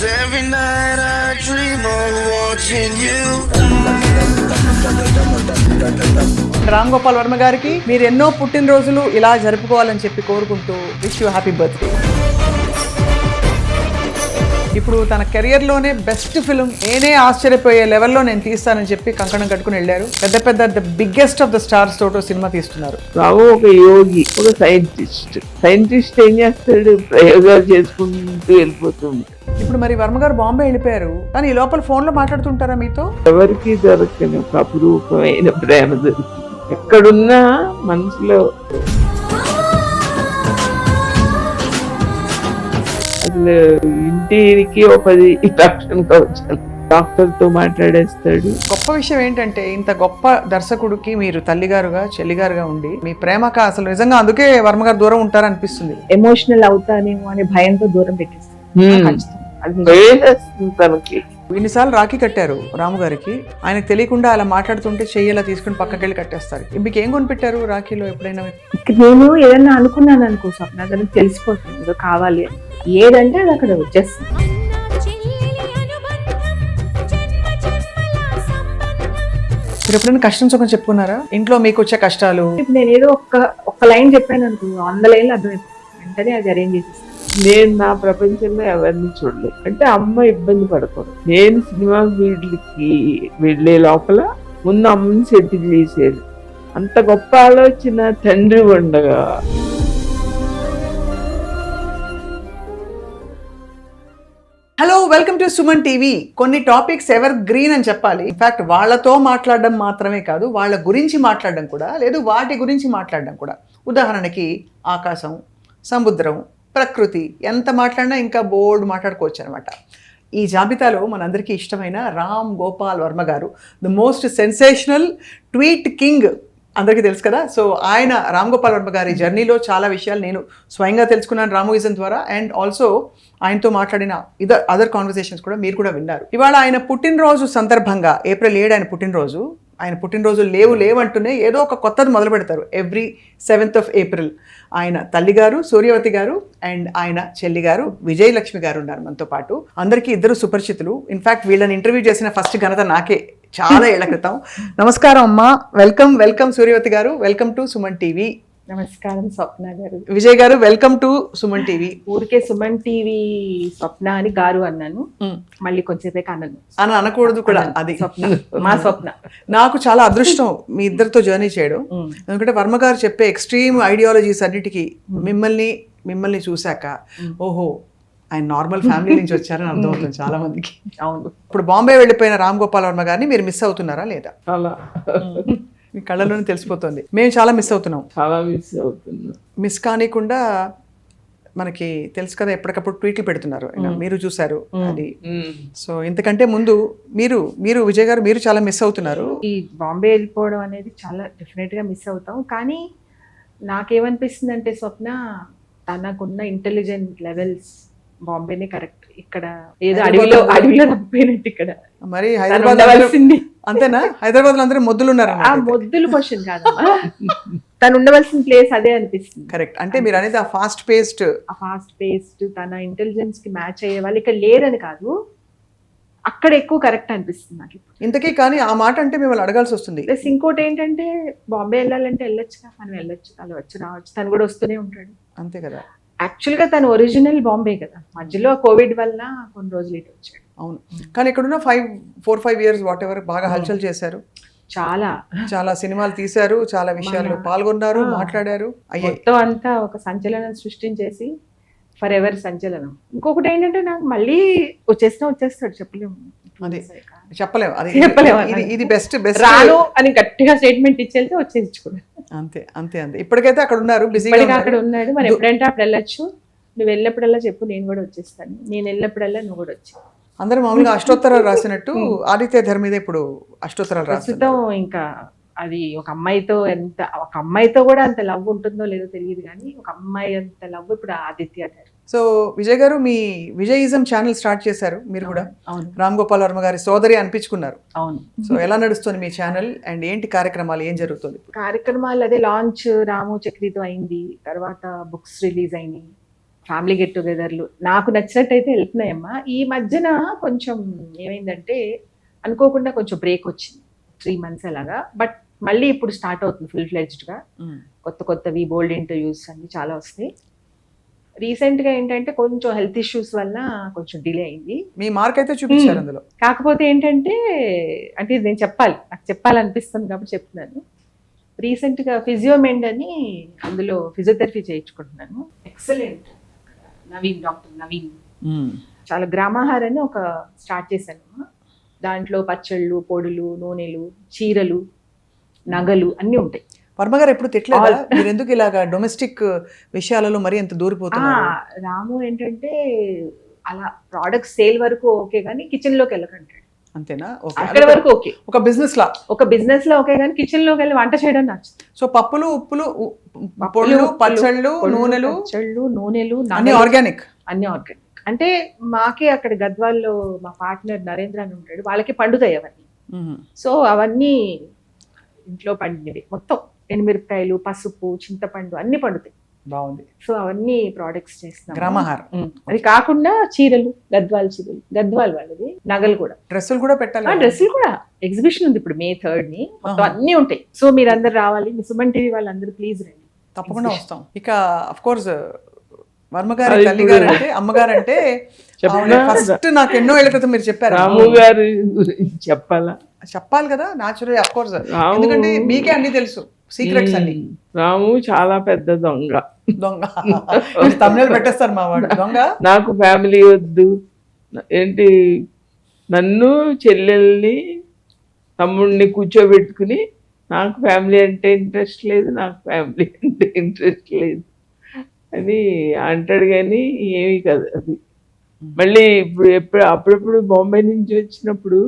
'Cause every night I dream of watching you. Ram Gopal Varma గారికి మీరు ఎన్నో పుట్టినరోజులు ఇలా జరుపుకోవాలని చెప్పి కోరుకుంటూ విష్ యూ హ్యాపీ బర్త్డే. ఇప్పుడు తన కెరియర్లోనే బెస్ట్ ఫిల్మ్ నేనే ఆశ్చర్యపోయే లెవెల్లో నేను తీస్తానని చెప్పి కంకణం కట్టుకుని వెళ్ళారు. పెద్ద పెద్ద the biggest of the stars తోటో సినిమా తీస్తున్నారు. రావు ఒక యోగి, ఒక సైంటిస్ట్ ఏం చేస్తాడు, ప్రయోగాలు చేసుకుంటూ వెళ్ళిపోతుంది. ఇప్పుడు మరి వర్మ గారు బాంబే వెళ్ళిపోయారు, కానీ ఈ లోపల ఫోన్ లో మాట్లాడుతుంటారా మీతో? ఎవరికి దొరకని ఒక అపురూపమైన ప్రేమ దొరికింది. ఎక్కడున్నా మనసులో అసలు ఇంటికి ఒక 10 లక్షలుగా వచ్చాను. డాక్టర్ తో మాట్లాడేస్తాడు. గొప్ప విషయం ఏంటంటే ఇంత గొప్ప దర్శకుడికి మీరు తల్లిగారుగా చెల్లిగారుగా ఉండి మీ ప్రేమక అసలు నిజంగా అందుకే వర్మ గారు దూరం ఉంటారనిపిస్తుంది. ఎమోషనల్ అవుతానేమో అనే భయంతో దూరం పెట్టేస్తాను. తనకి ఇన్నిసార్లు రాఖీ కట్టారు రాము గారికి, ఆయనకు తెలియకుండా అలా మాట్లాడుతుంటే చెయ్యి అలా తీసుకుని పక్కకెళ్ళి కట్టేస్తారు. మీకు ఏం కొనిపెట్టారు రాఖీలో ఎప్పుడైనా? నేను ఏదన్నా అనుకున్నాను అనుకో స్వప్న, దానికి తెలిసిపోతుంది ఏదో కావాలి అని. ఏదంటే అది అక్కడ వచ్చేస్తుంది. మీరు ఎప్పుడైనా కష్టం సుఖం చెప్పుకున్నారా ఇంట్లో మీకు వచ్చే కష్టాలు? ఇప్పుడు నేను ఏదో ఒక్క లైన్ చెప్పాను అనుకో, 100 లైన్లు అర్థమైపోతుంది. వెంటనే అది అరేంజ్ చేసేస్తాను. నేను నా ప్రపంచంలో ఎవరిని చూడలేదు. అంటే అమ్మ ఇబ్బంది పడకూడదు. నేను సినిమా ఫీల్డ్కి వెళ్ళే లోపల ముందు అమ్మని సెటిల్ చేసేది. అంత గొప్ప ఆలోచన తండ్రి ఉండగా. Hello, welcome to Suman TV. కొన్ని టాపిక్స్ ఎవర్ గ్రీన్ అని చెప్పాలి. ఇన్ఫాక్ట్ వాళ్ళతో మాట్లాడడం మాత్రమే కాదు, వాళ్ళ గురించి మాట్లాడడం కూడా, లేదు వాటి గురించి మాట్లాడడం కూడా. ఉదాహరణకి ఆకాశం, సముద్రం, ప్రకృతి, ఎంత మాట్లాడినా ఇంకా బోర్డు మాట్లాడుకోవచ్చు అనమాట. ఈ జాబితాలో మనందరికీ ఇష్టమైన రామ్ గోపాల్ వర్మ గారు, the most sensational tweet king, అందరికీ తెలుసు కదా. సో ఆయన రామ్ గోపాల్ వర్మ గారి జర్నీలో చాలా విషయాలు నేను స్వయంగా తెలుసుకున్నాను రామోయిజం ద్వారా. అండ్ ఆల్సో ఆయనతో మాట్లాడిన అదర్ కాన్వర్సేషన్స్ కూడా మీరు కూడా విన్నారు. ఇవాళ ఆయన పుట్టినరోజు సందర్భంగా April 7 ఆయన పుట్టినరోజు. ఆయన పుట్టినరోజు లేవంటూనే ఏదో ఒక కొత్తది మొదలు పెడతారు. ఎవ్రీ 7th of April ఆయన తల్లిగారు సూర్యవతి గారు అండ్ ఆయన చెల్లిగారు విజయలక్ష్మి గారు ఉన్నారు మనతో పాటు. అందరికీ ఇద్దరు సుపరిచితులు. ఇన్ఫాక్ట్ వీళ్ళని ఇంటర్వ్యూ చేసిన ఫస్ట్ ఘనత నాకే, చాలా ఏళ్ల క్రితం. నమస్కారం అమ్మా, వెల్కమ్ సూర్యవతి గారు, వెల్కమ్ టు సుమన్ టీవీ. నమస్కారం స్వప్న గారు. విజయ్ గారు, వెల్కమ్ టు సుమన్ టీవీ. ఊరికే సుమన్ టీవీ స్వప్న అని గారు అన్నాను, మళ్ళీ కొంచెంసేపు అన్నాను అని అనకూడదు కూడా. అది స్వప్న, మా స్వప్న. నాకు చాలా అదృష్టం మీ ఇద్దరితో జర్నీ చేయడం. ఎందుకంటే వర్మ గారు చెప్పే ఎక్స్ట్రీమ్ ఐడియాలజీస్ అన్నిటికీ మిమ్మల్ని చూశాక ఓహో ఆయన నార్మల్ ఫ్యామిలీ నుంచి వచ్చారని అర్థమవుతుంది చాలా మందికి. అవును. ఇప్పుడు బాంబే వెళ్ళిపోయిన రామ్ గోపాల్ వర్మ గారిని మీరు మిస్ అవుతున్నారా లేదా? అలా మీ కళ్ళలోనే తెలిసిపోతుంది. మేము చాలా మిస్ అవుతున్నాం. మిస్ కానికుండా మనకి తెలుసు కదా, ఎప్పటికప్పుడు ట్వీట్లు పెడుతున్నారు, మీరు చూసారు అది. సో ఇంతకంటే ముందు మీరు విజయ్ గారు మీరు చాలా మిస్ అవుతున్నారు. ఈ బాంబే వెళ్ళిపోవడం అనేది చాలా డెఫినెట్ గా మిస్ అవుతాం. కానీ నాకేమనిపిస్తుంది అంటే స్వప్న, తనకున్న ఇంటెలిజెంట్ లెవెల్స్ బాంబేనే కరెక్ట్. ఇక్కడ ఏదో అడవిలో తప్పిపోయినట్టు ఇక్కడ మరి హైదరాబాద్ అంతేనా? హైదరాబాద్ లో అందరూ మొద్దులు ఉన్నారు. ఆ మొద్దులు క్వశ్చన్ కాదు, తను ఉండవలసిన ప్లేస్ అదే అనిపిస్తుంది. కరెక్ట్. అంటే మీరు అనేది ఆ ఫాస్ట్ పేస్డ్ తన ఇంటెలిజెన్స్ కి మ్యాచ్ అయ్యే వాళ్ళు ఇక్కడ లేరని కాదు, అక్కడ ఎక్కువ కరెక్ట్ అనిపిస్తుంది నాకు ఇంతకీ. కానీ ఆ మాట అంటే మిమ్మల్ని అడగాల్సి వస్తుంది. ప్లస్ ఇంకోటి ఏంటంటే, బాంబే వెళ్ళాలంటే వెళ్ళొచ్చుగా, మనం వెళ్ళొచ్చు, కలవచ్చు, రావచ్చు, తను కూడా వస్తూనే ఉంటాడు. అంతే కదా. యాక్చువల్ గా తను ఒరిజినల్ బాంబే కదా, మధ్యలో కోవిడ్ వల్ల కొన్ని రోజులు ఇటు వచ్చాడు. అవును. కానీ ఇక్కడున్న 4-5 years వాట్ ఎవర్ బాగా హల్చల్ చేశారు. చాలా సినిమాలు తీశారు, చాలా విషయాల్లో పాల్గొన్నారు, మాట్లాడారు. మొత్తం అంతా ఒక సంచలనం సృష్టించేసి ఫర్ ఎవర్ సంచలనం. ఇంకొకటి ఏంటంటే, నాకు మళ్ళీ వచ్చేస్తాడు, చెప్పలేము. ఇది బెస్ట్ రాను అని గట్టిగా స్టేట్మెంట్ ఇచ్చేస్తే వచ్చేసుకున్నాడు. అంతే. ఇప్పటికైతే అక్కడ ఉన్నారు, బిజీగా అక్కడ ఉన్నాడు. మరి ఎప్పుడంటే అప్పుడు వెళ్ళొచ్చు. నువ్వు వెళ్ళినప్పుడల్లా చెప్పు, నేను కూడా వచ్చేస్తాను. నేను వెళ్ళినప్పుడల్లా నువ్వు కూడా వచ్చి. అందరూ మామూలుగా అష్టోత్తరాలు రాసినట్టు ఆదిత్య ధర్మీద ఇప్పుడు అష్టోత్తరాలు ప్రస్తుతం ఇంకా అది ఒక అమ్మాయితో కూడా అంత లవ్ ఉంటుందో లేదో తెలియదు, కానీ ఒక అమ్మాయి అంత లవ్ ఇప్పుడు ఆదిత్య గారు. సో విజయ్ గారు, మీ విజయిజం ఛానల్ స్టార్ట్ చేశారు మీరు కూడా. రామ్ గోపాల్ వర్మ గారి సోదరి అనిపించుకున్నారు. అవును. సో ఎలా నడుస్తుంది మీ ఛానల్ అండ్ ఏంటి కార్యక్రమాలు, ఏం జరుగుతుంది? కార్యక్రమాలు అదే లాంచ్ రాము చక్రితో అయింది, తర్వాత బుక్స్ రిలీజ్ అయినాయి, ఫ్యామిలీ గెట్ టుగెదర్లు నాకు నచ్చినట్టు అయితే వెళ్తున్నాయమ్మా. ఈ మధ్యన కొంచెం ఏమైందంటే అనుకోకుండా కొంచెం బ్రేక్ వచ్చింది 3 months అలాగా. బట్ మళ్ళీ ఇప్పుడు స్టార్ట్ అవుతుంది ఫుల్ ఫ్లెడ్జ్డ్గా. కొత్తవి బోల్డ్ ఇంటర్వ్యూస్ అన్ని చాలా వస్తాయి. రీసెంట్గా ఏంటంటే కొంచెం హెల్త్ ఇష్యూస్ వల్ల కొంచెం డిలే అయింది. మీ మార్క్ అయితే చూపించారు అందులో. కాకపోతే ఏంటంటే అంటే ఇది నేను చెప్పాలి, నాకు చెప్పాలనిపిస్తుంది కాబట్టి చెప్తున్నాను. రీసెంట్గా ఫిజియోమెండ్ అని అందులో ఫిజియోథెరపీ చేయించుకుంటున్నాను. Excellent doctor Naveen. చాలా గ్రామాహార్ అని ఒక స్టార్ట్ చేశాను. దాంట్లో పచ్చళ్ళు, పొడులు, నూనెలు, చీరలు, నగలు అన్నీ ఉంటాయి. వర్మ గారు ఎప్పుడు తిట్టలేదా మీరు ఎందుకు ఇలాగా డొమెస్టిక్ విషయాలలో మరి ఎంత దూరిపోతున్నారు? రాము ఏంటంటే అలా ప్రోడక్ట్ సేల్ వరకు ఓకే కానీ కిచెన్ లోకి వెళ్ళకంటాడు. అంతేనా? అక్కడ వరకు ఓకే, ఒక బిజినెస్ లో ఓకే కానీ కిచెన్ లోకి వెళ్ళి వంట చేయడం నచ్చుతుంది. సో పప్పులు, ఉప్పులు, పొడులు, పచ్చళ్ళు, నూనెలు అన్ని ఆర్గానిక్. అంటే మాకే అక్కడ గద్వాల్లో మా పార్ట్నర్ నరేంద్ర అని ఉంటాడు, వాళ్ళకి పండుతాయి అవన్నీ. సో అవన్నీ ఇంట్లో పండినవి మొత్తం. ఎండుమిరపకాయలు, పసుపు, చింతపండు అన్ని పండుతాయి. బాగుంది. సో అవన్నీ ప్రోడక్ట్స్ చేస్తాం. గ్రామహార్. అది కాకుండా చీరలు, గద్వాల్ వాళ్ళది, నగలు కూడా, డ్రెస్సులు కూడా పెట్టాలి. డ్రెస్సులు కూడా ఎగ్జిబిషన్ ఉంది ఇప్పుడు May 3rd మొత్తం అన్ని ఉంటాయి. సో మీరందరూ రావాలి, మీ సుమన్ టీవీ వాళ్ళందరూ ప్లీజ్ రండి. తప్పకుండా వస్తాం. ఇక అఫ్ కోర్స్ వర్మ గారి తల్లి గారు అంటే, అమ్మగారు అంటే ఫస్ట్ నాకు ఎన్నో ఏళ్ల క్రితం మీరు చెప్పారు. రాము గారు చెప్పాలి కదా, న్యాచురల్ అఫ్ కోర్స్, ఎందుకంటే మీకే అన్ని తెలుసు సీక్రెట్స్ అన్ని. రాము చాలా పెద్ద దొంగ. తమిళ పెట్టేస్తారు మా వాడు దొంగ. నాకు ఫ్యామిలీ వద్దు ఏంటి, నన్ను చెల్లెల్ని తమ్ముడిని కూర్చోబెట్టుకుని నాకు ఫ్యామిలీ అంటే ఇంట్రెస్ట్ లేదు, నాకు ఫ్యామిలీ అంటే ఇంట్రెస్ట్ లేదు అని అంటాడు. కానీ ఏమీ కాదు అది. మళ్ళీ అప్పుడప్పుడు బాంబే నుంచి వచ్చినప్పుడు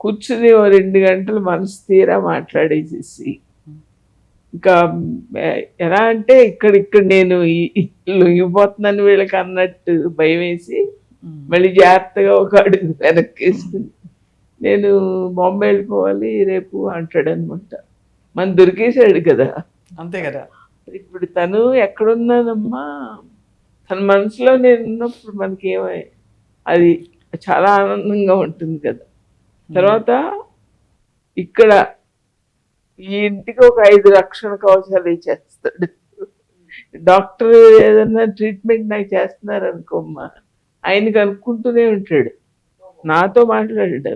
కూర్చుని 2 గంటలు మనసు తీరా మాట్లాడేసేసి, ఇంకా ఎలా అంటే ఇక్కడ నేను లొంగిపోతున్నాను వీళ్ళకి అన్నట్టు భయం వేసి మళ్ళీ జాగ్రత్తగా ఒక అడుగు వెనక్కి వేసుకుని నేను బాంబే వెళ్ళిపోవాలి రేపు అంటాడు అనమాట. మన దొరికేసాడు కదా. అంతే కదా. ఇప్పుడు తను ఎక్కడున్నానమ్మా, తన మనసులో నేను ఉన్నప్పుడు మనకేమై అది చాలా ఆనందంగా ఉంటుంది కదా. తర్వాత ఇక్కడ ఈ ఇంటికి ఒక 5 రక్షణ కవచాలు ఇచ్చేస్తాడు. డాక్టర్ ఏదన్నా ట్రీట్మెంట్ నాకు చేస్తున్నారు అనుకోమ్మా, ఆయనకి అనుకుంటూనే ఉంటాడు, నాతో మాట్లాడాడు,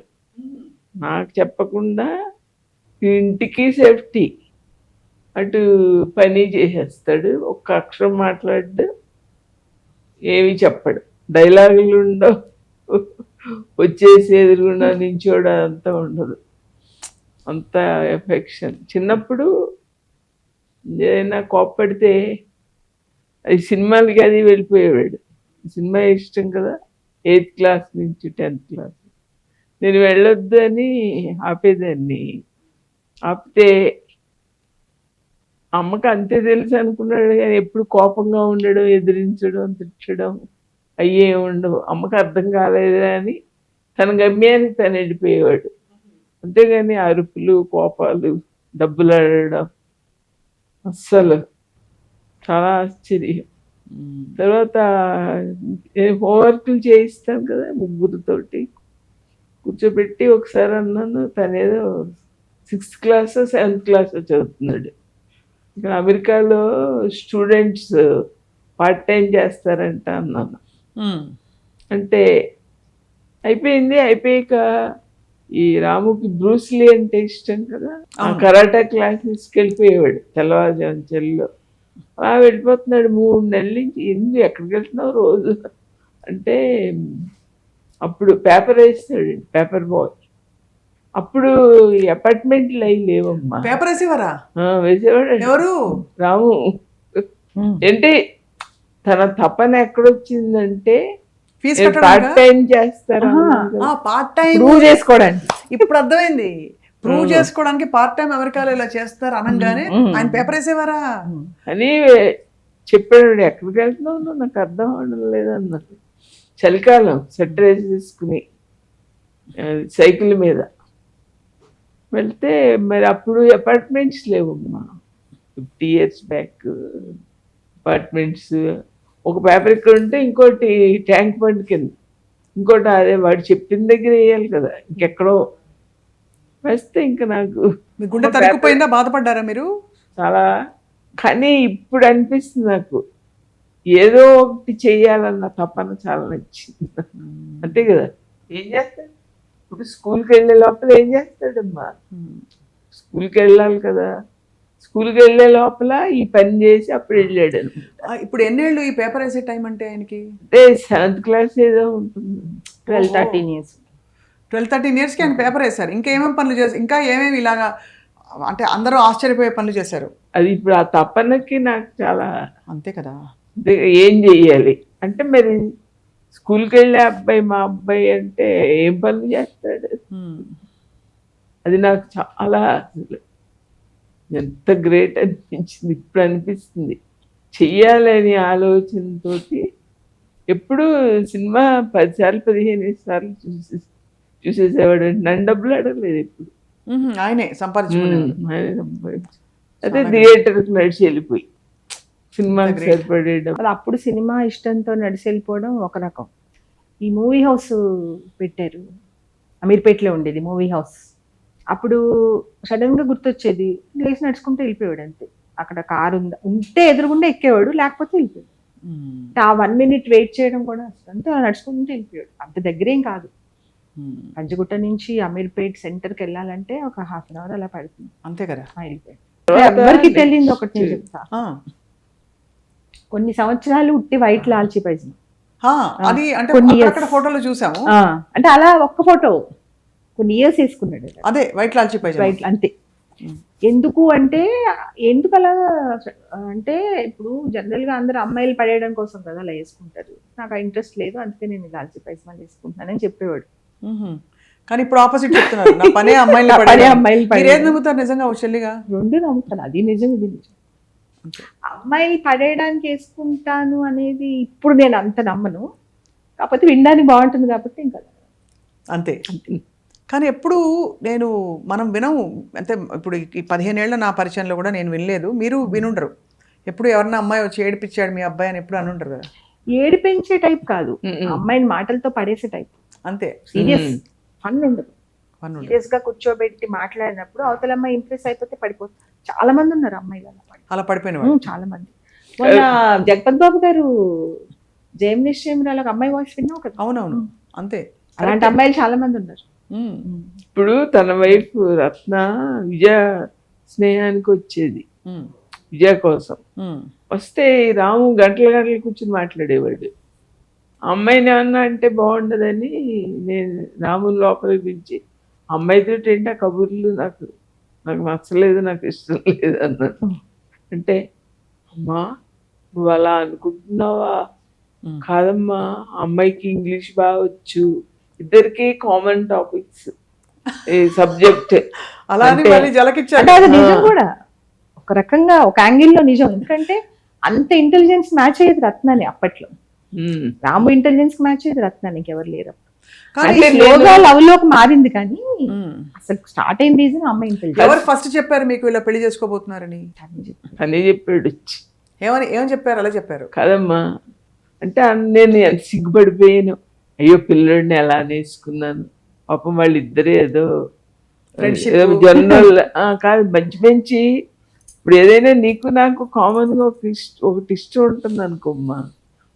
నాకు చెప్పకుండా ఇంటికి సేఫ్టీ, అటు పని చేసేస్తాడు, ఒక్క అక్షరం మాట్లాడు, ఏమి చెప్పడు, డైలాగులు ఉండవు, వచ్చేసి ఎదురుగుండా నించోడ అంతా ఉండదు, అంత ఎఫెక్షన్. చిన్నప్పుడు ఏదైనా కోప్పడితే అది సినిమాలకి అది వెళ్ళిపోయేవాడు. సినిమా ఇష్టం కదా, 8th క్లాస్ నుంచి 10th క్లాస్. నేను వెళ్ళొద్దు అని ఆపేదాన్ని. ఆపితే అమ్మకి అంతే తెలుసు అనుకున్నాడు కానీ ఎప్పుడు కోపంగా ఉండడం, ఎదిరించడం, తిట్టడం అయ్యే ఉండవు. అమ్మకి అర్థం కాలేదు అని తన గమ్యానికి తను వెళ్ళిపోయేవాడు. అంతేగాని అరుపులు, కోపాలు, డబ్బులు అడగడం అస్సలు చాలా ఆశ్చర్యం. తర్వాత హోంవర్క్లు చేయిస్తాను కదా 3తోటి కూర్చోబెట్టి ఒకసారి అన్నాను, తనేదో 6th క్లాస్ 7th క్లాస్ చదువుతున్నాడు. ఇక్కడ అమెరికాలో స్టూడెంట్స్ పార్ట్ టైం చేస్తారంట అన్నాను. అంటే అయిపోయింది. అయిపోయాక ఈ రాముకి బ్రూస్లీ అంటే ఇష్టం కదా, ఆ కరాటా క్లాస్ తీసుకెళ్ళిపోయేవాడు తెల్లవారుజాము చెల్లో. అలా వెళ్ళిపోతున్నాడు 3 నెలల నుంచి. ఎందుకు ఎక్కడికి వెళ్తున్నావు రోజు అంటే, అప్పుడు పేపర్ వేస్తాడు, పేపర్ బాయ్. అప్పుడు అపార్ట్మెంట్లు అవి లేవమ్మా. పేపర్ వేసేవారా? వేసేవాడు. ఎవరు? రాము. ఏంటి తన తపన ఎక్కడొచ్చిందంటే పార్ట్ టైం చేస్తారా, పార్ట్ టైం ప్రూవ్ చేసుకోవడానికి. ఇప్పుడు అర్థమైంది, ప్రూవ్ చేసుకోవడానికి పార్ట్ టైం అమెరికాలో ఇలా చేస్తారు అనగానే ఆయన పేపర్ వేసేవారా అని చెప్పాడు. ఎక్కడికి వెళ్తున్నావు నాకు అర్థం అవడం లేదన్నారు. చలికాలం స్వెటర్ వేసుకుని సైకిల్ మీద వెళ్తే, మరి అప్పుడు అపార్ట్మెంట్స్ లేవమ్మా. 50 years బ్యాక్ అపార్ట్మెంట్స్ ఒక పేపర్ ఇక్కడ ఉంటే ఇంకోటి ట్యాంక్ బండ్ కింద, ఇంకోటి అదే వాడు చెప్పిన దగ్గర వేయాలి కదా, ఇంకెక్కడో వేస్తే ఇంకా నాకు మీ గుండె తరుక్కుపోయిందా? బాధపడ్డారా మీరు? చాలా. కానీ ఇప్పుడు అనిపిస్తుంది నాకు ఏదో ఒకటి చెయ్యాలన్న తపన చాలా నచ్చింది. అంతే కదా, ఏం చేస్తాడు ఇప్పుడు స్కూల్కి వెళ్ళే లోపల ఏం చేస్తాడమ్మా, స్కూల్కి వెళ్ళాలి కదా, స్కూల్కి వెళ్ళే లోపల ఈ పని చేసి అప్పుడు వెళ్ళాడు. ఇప్పుడు ఎన్నేళ్ళు ఈ పేపర్ వేసే టైం అంటే ఆయనకి? అంటే 7th క్లాస్ ఏదో ఉంటుంది, 12-13 years. 12-13 yearsకి ఆయన పేపర్ వేశారు. ఇంకా ఏమేమి పనులు చేశారు? ఇంకా ఏమేమి ఇలాగా అంటే అందరూ ఆశ్చర్యపోయే పనులు చేశారు? అది ఇప్పుడు ఆ తపనకి నాకు చాలా. అంతే కదా, ఏం చెయ్యాలి అంటే మరి స్కూల్కి వెళ్ళే అబ్బాయి మా అబ్బాయి అంటే ఏం పనులు చేస్తాడు, అది నాకు చాలా అసలు ఎంత గ్రేట్ అనిపించింది. ఇప్పుడు అనిపిస్తుంది చెయ్యాలని ఆలోచనతోటి. ఎప్పుడు సినిమా 10 సార్లు 15 సార్లు చూసేసేవాడు, నన్ను డబ్బులు అడగలేదు ఎప్పుడు. ఆయనే సంపాదించుకున్నాడు. అదే థియేటర్కి నడిచి వెళ్ళిపోయి సినిమాకి సరిపడేయడం. అది అప్పుడు సినిమా ఇష్టంతో నడిచి వెళ్ళిపోవడం ఒక రకం. ఈ మూవీ హౌస్ పెట్టారు, అమీర్పేటలో ఉండేది మూవీ హౌస్. అప్పుడు సడన్గా గుర్తొచ్చేది, లేచి నడుచుకుంటూ వెళ్ళిపోయాడు అంతే. అక్కడ కారు ఉంటే ఎదురుగుండా ఎక్కేవాడు, లేకపోతే వెళ్ళిపోయాడు. ఆ 1 minute వెయిట్ చేయడం కూడా అంతే, నడుచుకుంటూ వెళ్ళిపోయాడు. అంత దగ్గరేం కాదు, పంజగుట్ట నుంచి అమీర్పేట్ సెంటర్కి వెళ్ళాలంటే ఒక 1/2 hour అలా పడుతుంది. అంతే కదా, వెళ్ళిపోయాడు. ఎవరికి తెలియదు ఒకటి నేను చెప్తా, కొన్ని సంవత్సరాలు ఉట్టి వైట్ లాల్చి పైజమ. అది అంటే అక్కడ ఫోటోలో చూసాము. అంటే అలా ఒక్క ఫోటో కొన్ని ఇయర్స్ వేసుకున్నాడు, అదే వైట్ లాల్చి పైజమ, వైట్ అంతే. ఎందుకు అంటే ఎందుకు అలా అంటే ఇప్పుడు జనరల్ గా అందరూ అమ్మాయిలు పడేయడం కోసం కదా అలా వేసుకుంటారు. నాకు ఆ ఇంట్రెస్ట్ లేదు, అందుకే నేను లాల్చి పైజమా వేసుకుంటున్నానని చెప్పేవాడు. కానీ ఇప్పుడు ఆపోజిట్ చెప్తున్నారు, నా పనే అమ్మాయిలు ఏది నమ్ముతారు నిజంగా? చెల్లిగా 2 నమ్ముతాను, అది నిజం ఇది నిజం. అమ్మాయిలు పడేయడానికి వేసుకుంటాను అనేది ఇప్పుడు నేను అంత నమ్మను, కాకపోతే వినడానికి బాగుంటుంది కాబట్టి ఇంకా అంతే. కానీ ఎప్పుడు మనం వినము అంటే ఇప్పుడు ఈ 15 ఏళ్ల నా పరిచయంలో కూడా నేను వినలేదు, మీరు వినుండరు. ఎప్పుడు ఎవరన్నా అమ్మాయి వచ్చి ఏడిపించాడు మీ అబ్బాయి అని ఎప్పుడు అనుంటారు కదా. ఏడిపించే టైప్ కాదు, అమ్మాయిని మాటలతో పడేసే టైప్ అంతే. సీరియస్ ఫన్ ఉండదు, సీరియస్ గా కూర్చోబెట్టి మాట్లాడినప్పుడు అవతల అమ్మాయి ఇంప్రెస్ అయిపోతే పడిపోతుంది. చాలా మంది ఉన్నారు అమ్మాయిలు అలా పడిపోయిన చాలా మంది. మొన్న జగపత్ బాబు గారు జయం నిశ్చయం అమ్మాయి వాయిస్ విన్నావు కదా? అవునవును, అంతే. అలాంటి అమ్మాయిలు చాలా మంది ఉన్నారు. ఇప్పుడు తన వైఫ్ రత్న విజయ స్నేహానికి వచ్చేది, విజయ కోసం వస్తే రాము గంటల గంటలు కూర్చుని మాట్లాడేవాడు. అమ్మాయిని ఏమన్నా అంటే బాగుండదని నేను రాముని లోపలికి పిలిచి అమ్మాయితో ఏంటి ఆ కబుర్లు, నాకు నచ్చలేదు, నాకు ఇష్టం లేదు అన్నాడు. అంటే అమ్మా నువ్వు అలా అనుకుంటున్నావా? కాదమ్మా, అమ్మాయికి ఇంగ్లీష్ బాగా వచ్చు, ఇద్దరికి కామన్ టాపిక్స్ సబ్జెక్ట్ అలా నిజం కూడా ఒక రకంగా ఒక యాంగిల్లో నిజం. ఎందుకంటే అంత ఇంటెలిజెన్స్ మ్యాచ్ అయ్యేది రత్నాన్ని అప్పట్లో, రాము ఇంటెలిజెన్స్ మ్యాచ్ అయ్యేది రత్నానికి ఎవరు లేరు. లవ్ లోకి మారింది కానీ అసలు స్టార్ట్ అయిన రీజన్ అమ్మాయి ఇంటెలిజెన్స్. ఎవరు ఫస్ట్ చెప్పారు మీకు ఇలా పెళ్లి చేసుకోబోతున్నారని? అనే చెప్పాడు. ఏమని చెప్పారు? అలా చెప్పారు కదమ్మా అంటే నేను ఎంత సిగ్గుపడిపోయాను, అయ్యో పిల్లడిని ఎలా నేర్చుకున్నాను, పాపం వాళ్ళిద్దరే ఏదో జనరల్ కాదు మంచి మంచి. ఇప్పుడు ఏదైనా నీకు నాకు కామన్గా ఒకటి ఇష్టం ఉంటుంది అనుకోమ్మా,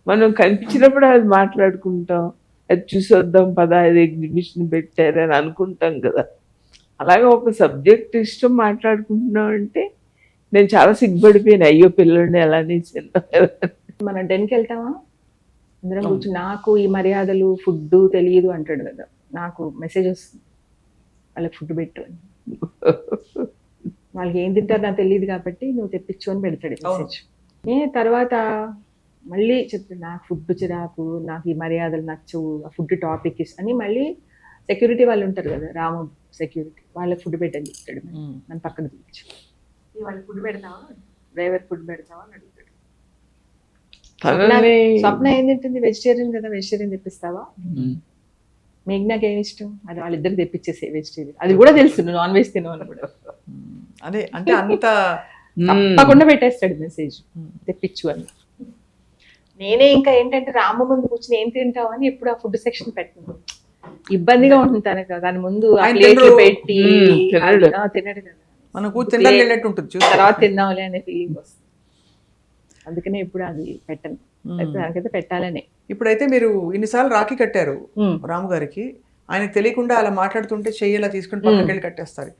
మనం కనిపించినప్పుడు అది మాట్లాడుకుంటాం, అది చూసి వద్దాం పదా, అది ఎగ్జిబిషన్ పెట్టారు అని అనుకుంటాం కదా. అలాగే ఒక సబ్జెక్ట్ ఇష్టం మాట్లాడుకుంటున్నాం అంటే నేను చాలా సిగ్గుపడిపోయాను, అయ్యో పిల్లడిని ఎలా నేర్చుకుంటాం. మనం 10కి వెళ్తామా అందరం కూర్చొని, నాకు ఈ మర్యాదలు ఫుడ్ తెలియదు అంటాడు కదా, నాకు మెసేజ్ వస్తుంది వాళ్ళకి ఫుడ్ పెట్టు అని. వాళ్ళకి ఏం తింటారు నాకు తెలియదు కాబట్టి నువ్వు తెప్పించు అని పెడతాడు మెసేజ్. తర్వాత మళ్ళీ చెప్తాడు నాకు ఫుడ్ చిరాకు, నాకు ఈ మర్యాదలు నచ్చవు, ఆ ఫుడ్ టాపిక్ అని మళ్ళీ సెక్యూరిటీ వాళ్ళు ఉంటారు కదా, రాము సెక్యూరిటీ, వాళ్ళకి ఫుడ్ పెట్టని చెప్తాడు. నన్ను పక్కన పిలిచి వాళ్ళకి ఫుడ్ పెడతావా, డ్రైవర్ ఫుడ్ పెడతావా అని అడుగుతాడు. స్వప్న ఏం తింటుంది? వెజిటేరియన్ కదా, వెజిటేరియన్ తెప్పిస్తావా? మేఘ్నాకి ఏమి ఇష్టం? అది వాళ్ళిద్దరు తెప్పించేసే వెజిటేరియన్, అది కూడా తెలుసు నువ్వు నాన్ వెజ్ తినవని కూడా. అదే అంటే అంత తప్పకుండా పెట్టేస్తాడు మెసేజ్ తెప్పించు అని. నేనే ఇంకా ఏంటంటే రాము ముందు కూర్చుని ఏం తింటావు అని ఎప్పుడు ఆ ఫుడ్ సెక్షన్ పెట్టను, ఇబ్బందిగా ఉంటుంది తనకు. దాని ముందు ఆ ఆయన ప్లేట్లు తినరు. పెట్టి తినడు. తినడు కదా, మనం కూర్చొని వెళ్ళినట్టు ఉంటుంది చూసి. తర్వాత తిందాంలే అనే ఫీలింగ్ వస్తుంది. అందుకనే ఇప్పుడు అది పెట్టను, దానికైతే పెట్టాలనే. ఇప్పుడైతే మీరు ఇన్నిసార్లు రాఖీ కట్టారు రాము గారికి, ఆయనకు తెలియకుండా అలా మాట్లాడుతుంటే చెయ్యి ఇలా తీసుకుని పక్కకి వెళ్ళి కట్టేస్తారు.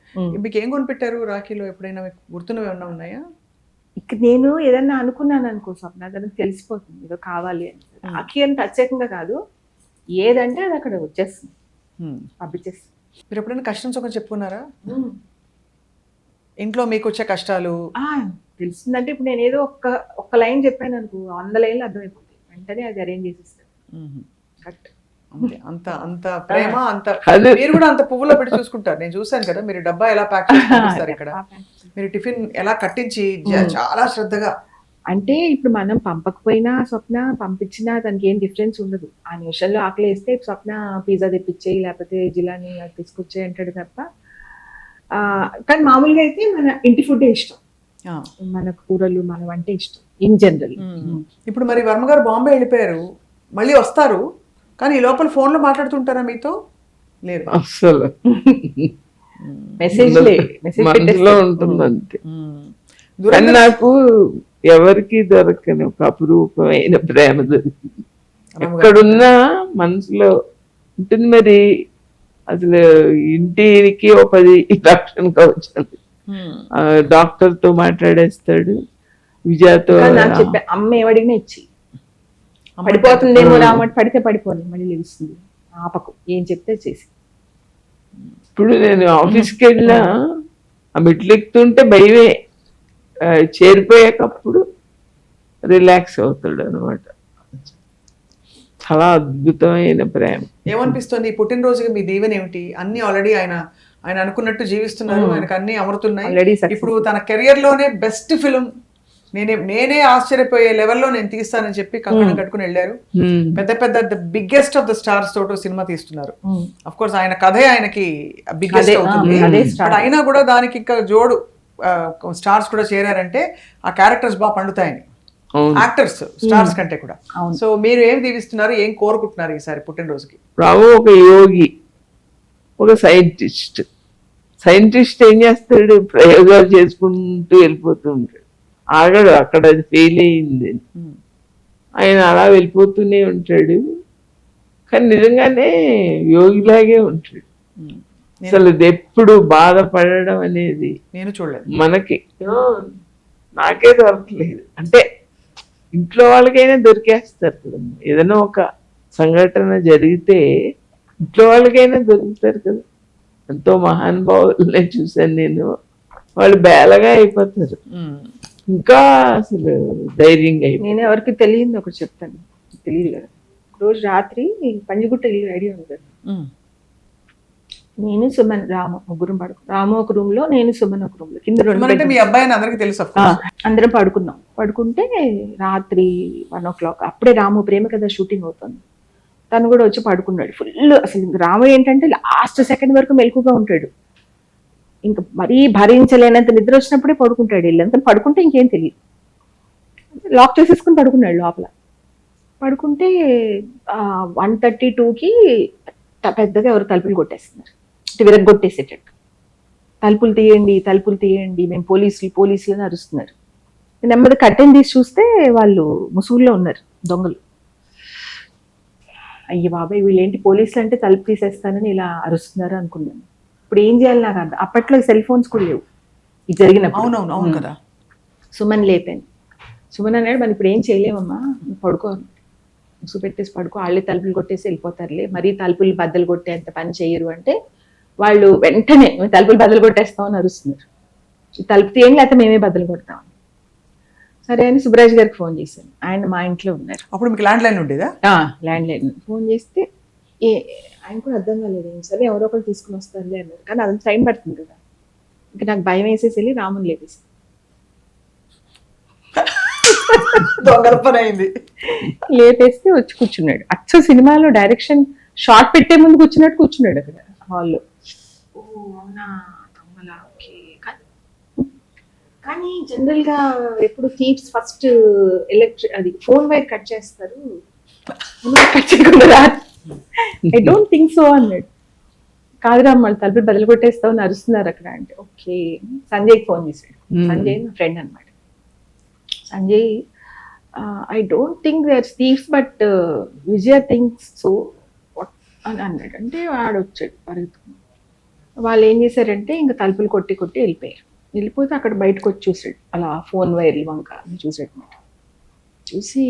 మీకు ఏం కొనిపెట్టారు రాఖీలో? ఎప్పుడైనా మీకు గుర్తున్నవి ఏమన్నా ఉన్నాయా? ఇక నేను ఏదన్నా అనుకున్నాను అనుకో స్వప్న, దానికి తెలిసిపోతుంది ఏదో కావాలి అని. రాఖీ అని ప్రత్యేకంగా కాదు, ఏదంటే అది అక్కడ వచ్చేస్తుంది, పంపించేస్తుంది. మీరు ఎప్పుడైనా కష్టం సుఖం చెప్పుకున్నారా? ఇంట్లో మీకు వచ్చే కష్టాలు తెలుస్తుందంటే ఇప్పుడు నేను ఏదో ఒక్క లైన్ చెప్పాను అనుకో, 100 లైన్లు అర్థమైపోతుంది, వెంటనే అది అరేంజ్ చేసిస్తాను. కరెక్ట్. అంత అంత ప్రేమ, అంత మీరు కూడా అంత పువ్వులో పెట్టి చూసుకుంటారు. నేను చూసాను కదా మీరు డబ్బా ఎలా ప్యాక్ చేస్తారు, ఇక్కడ మీరు టిఫిన్ ఎలా కట్టించి చాలా శ్రద్ధగా. అంటే ఇప్పుడు మనం పంపకపోయినా స్వప్న, పంపించినా దానికి ఏం డిఫరెన్స్ ఉండదు. ఆ నిమిషంలో ఆకలి వేస్తే స్వప్న పిజ్జా తెప్పించేయి లేకపోతే జిలాని తీసుకొచ్చేయి అంటాడు తప్ప. కానీ మామూలుగా అయితే మన ఇంటి ఫుడ్ ఇష్టం, మన కూరలు మన వంట ఇష్టం ఇన్ జనరల్. ఇప్పుడు మరి వర్మ గారు బాంబే వెళ్ళిపోయారు, మళ్ళీ వస్తారు, కానీ ఈ లోపల ఫోన్ లో మాట్లాడుతుంటారా మీతో? లేదు అసలు మెసేజ్ మనసులో ఉంటుంది అంతే. కానీ నాకు ఎవరికి దొరకని ఒక అపురూపమైన ప్రేమ దొరికింది, ఎక్కడున్నా మనసులో ఉంటుంది. మరి అసలు ఇంటికి ఒక 10 లక్షలుగా వచ్చింది. డాక్టర్ తో మాట్లాడేస్తాడు, విజయతో చెప్పా అమ్మ ఏమడిగినా ఇచ్చి, పడిపోతుందేమో రామట్, పడితే పడిపోతుంది మళ్ళీ లేస్తుంది, ఆపకు ఏం చెప్తే చేసి. ఇప్పుడు నేను ఆఫీస్కి వెళ్ళినా ఆ మెట్లు ఎక్కుతుంటే భయమే, చేరిపోయాకప్పుడు రిలాక్స్ అవుతాడు అనమాట. చాలా అద్భుతమైన ప్రేమ. ఏమనిపిస్తుంది ఈ పుట్టినరోజుకి మీ దీవెన ఏమిటి? అన్ని ఆల్రెడీ ఆయన అనుకున్నట్టు జీవిస్తున్నారు, ఆయనకు అన్ని అమరుతున్నాయి. ఇప్పుడు తన కెరియర్ లోనే బెస్ట్ ఫిల్మ్ నేనే ఆశ్చర్యపోయే లెవెల్లో నేను తీస్తానని చెప్పి కంకణం కట్టుకుని వెళ్ళారు. పెద్ద పెద్ద the biggest of the stars తోటి సినిమా తీస్తున్నారు. అఫ్ కోర్స్ ఆయన కథే ఆయనకి బిగ్గెస్ట్ అవుతుంది, బట్ అయినా కూడా దానికి ఇంకా జోడు స్టార్స్ కూడా చేరారంటే ఆ క్యారెక్టర్స్ బాగా పండుతాయని, యాక్టర్స్ స్టార్స్ కంటే కూడా. సో మీరు ఏం దీవిస్తున్నారు, ఏం కోరుకుంటున్నారు ఈసారి పుట్టినరోజుకి? రావు ఒక యోగి, ఒక సైంటిస్ట్. సైంటిస్ట్ ఏం చేస్తాడు, ప్రయోగాలు చేసుకుంటూ వెళ్ళిపోతూ ఉంటాడు, ఆగడు అక్కడ, అది ఫెయిల్ అయింది ఆయన అలా వెళ్ళిపోతూనే ఉంటాడు. కానీ నిజంగానే యోగిలాగే ఉంటాడు. అసలు ఎప్పుడు బాధపడడం అనేది నేను చూడలేదు, మనకి నాకే దొరకలేదు. అంటే ఇంట్లో వాళ్ళకైనా దొరికేస్తారు కదా, ఏదైనా ఒక సంఘటన జరిగితే ఇంట్లో వాళ్ళకైనా దొరుకుతారు కదా. ఎంతో మహానుభావులనే చూశాను నేను, వాళ్ళు బేలగా అయిపోతారు, ఇంకా అసలు ధైర్యంగా అయిపోతారు. నేను ఎవరికి తెలియదు ఒకటి చెప్తాను, తెలియదు కదా. రోజు రాత్రి పంజగుట్ట ఇల్లు ఐడియా ఉంది కదా, నేను సుమన్ రాము ముగ్గురం రాము ఒక రూమ్ లో, నేను సుమన్ ఒక రూమ్ లో, కింద 2 మీ అబ్బాయి అందరికి తెలుసు. అందరం పడుకుంటే రాత్రి 1 o'clock అప్పుడే రాము ప్రేమ కథ షూటింగ్ అవుతుంది. తను కూడా వచ్చి పడుకున్నాడు ఫుల్. అసలు రాము ఏంటంటే లాస్ట్ సెకండ్ వరకు మెలకుగా ఉంటాడు, ఇంకా మరీ భరించలేనంత నిద్ర వచ్చినప్పుడే పడుకుంటాడు. వెళ్ళంతా పడుకుంటే ఇంకేం తెలియదు, లాక్ చేసేసుకుని పడుకున్నాడు లోపల. పడుకుంటే 1:32కి పెద్దగా ఎవరు తలుపులు కొట్టేస్తున్నారు, విరగొట్టేసేటట్టు. తలుపులు తీయండి, మేము పోలీసులు అని అరుస్తున్నారు. నెమ్మది కట్టెని తీసి చూస్తే వాళ్ళు ముసుగులో ఉన్నారు దొంగలు. అయ్య బాబాయ్ వీళ్ళేంటి పోలీసులు అంటే తలుపు తీసేస్తానని ఇలా అరుస్తున్నారు అనుకున్నాను. ఇప్పుడు ఏం చేయాలి నాకు అర్థం. అప్పట్లో సెల్ ఫోన్స్ కూడా లేవు ఇది జరిగినప్పుడు. అవును కదా. సుమన్ లేపాను. సుమన్ అన్నాడు, మనం ఇప్పుడు ఏం చేయలేమమ్మా, పడుకో, ముసు పెట్టేసి పడుకో, వాళ్ళే తలుపులు కొట్టేసి వెళ్ళిపోతారులే, మరీ తలుపులు బద్దలు కొట్టే అంత పని చేయరు అంటే వాళ్ళు వెంటనే తలుపులు బద్దలు కొట్టేస్తామని అరుస్తున్నారు. తలుపు తీయండి లేకపోతే మేమే బద్దలు కొడతాం. సరే అని సుబ్బరాజ్ గారికి ఫోన్ చేశాను, ఆయన మా ఇంట్లో ఉన్నారు. అప్పుడు మీకు ల్యాండ్ లైన్ ఉండేదా? Land line. ఫోన్ చేస్తే ఆయన కూడా అర్థం కాలేదు, సరే ఎవరో ఒకరు తీసుకుని వస్తారులే అన్నారు. కానీ అదంతా టైం పడుతుంది కదా, ఇంకా నాకు భయం వేసేసి వెళ్ళి రాముని లేపేసి దొంగల పని అయింది. లేపేస్తే వచ్చి కూర్చున్నాడు. అచ్చ సినిమాలో డైరెక్షన్ షార్ట్ పెట్టే ముందు కూర్చున్నాడు అక్కడ హాల్లో. ఓ అవునా దొంగలా, ఓకే. కానీ జనరల్ గా ఎప్పుడు థీప్స్ ఫస్ట్ అది ఫోన్ వైర్ కట్ చేస్తారు, కట్ చేయకుండా ఐ డోంట్ థింక్ సో అన్నాడు. కాదురా మళ్ళీ తలుపులు బదులు కొట్టేస్తావు అని అరుస్తున్నారు అక్కడ అంటే, ఓకే. సంజయ్కి ఫోన్ చేశాడు. సంజయ్ నా ఫ్రెండ్ అనమాట. Sanjay, I don't think they are thieves but Vijaya thinks so అని అన్నాడు. అంటే వాడు వచ్చాడు పరుగుతుంది. వాళ్ళు ఏం చేశారంటే ఇంకా తలుపులు కొట్టి వెళ్ళిపోయారు. వెళ్ళిపోతే అక్కడ బయటకు వచ్చి చూసాడు, అలా ఫోన్ వైర్లు వంక అని చూసాడు అనమాట. చూసి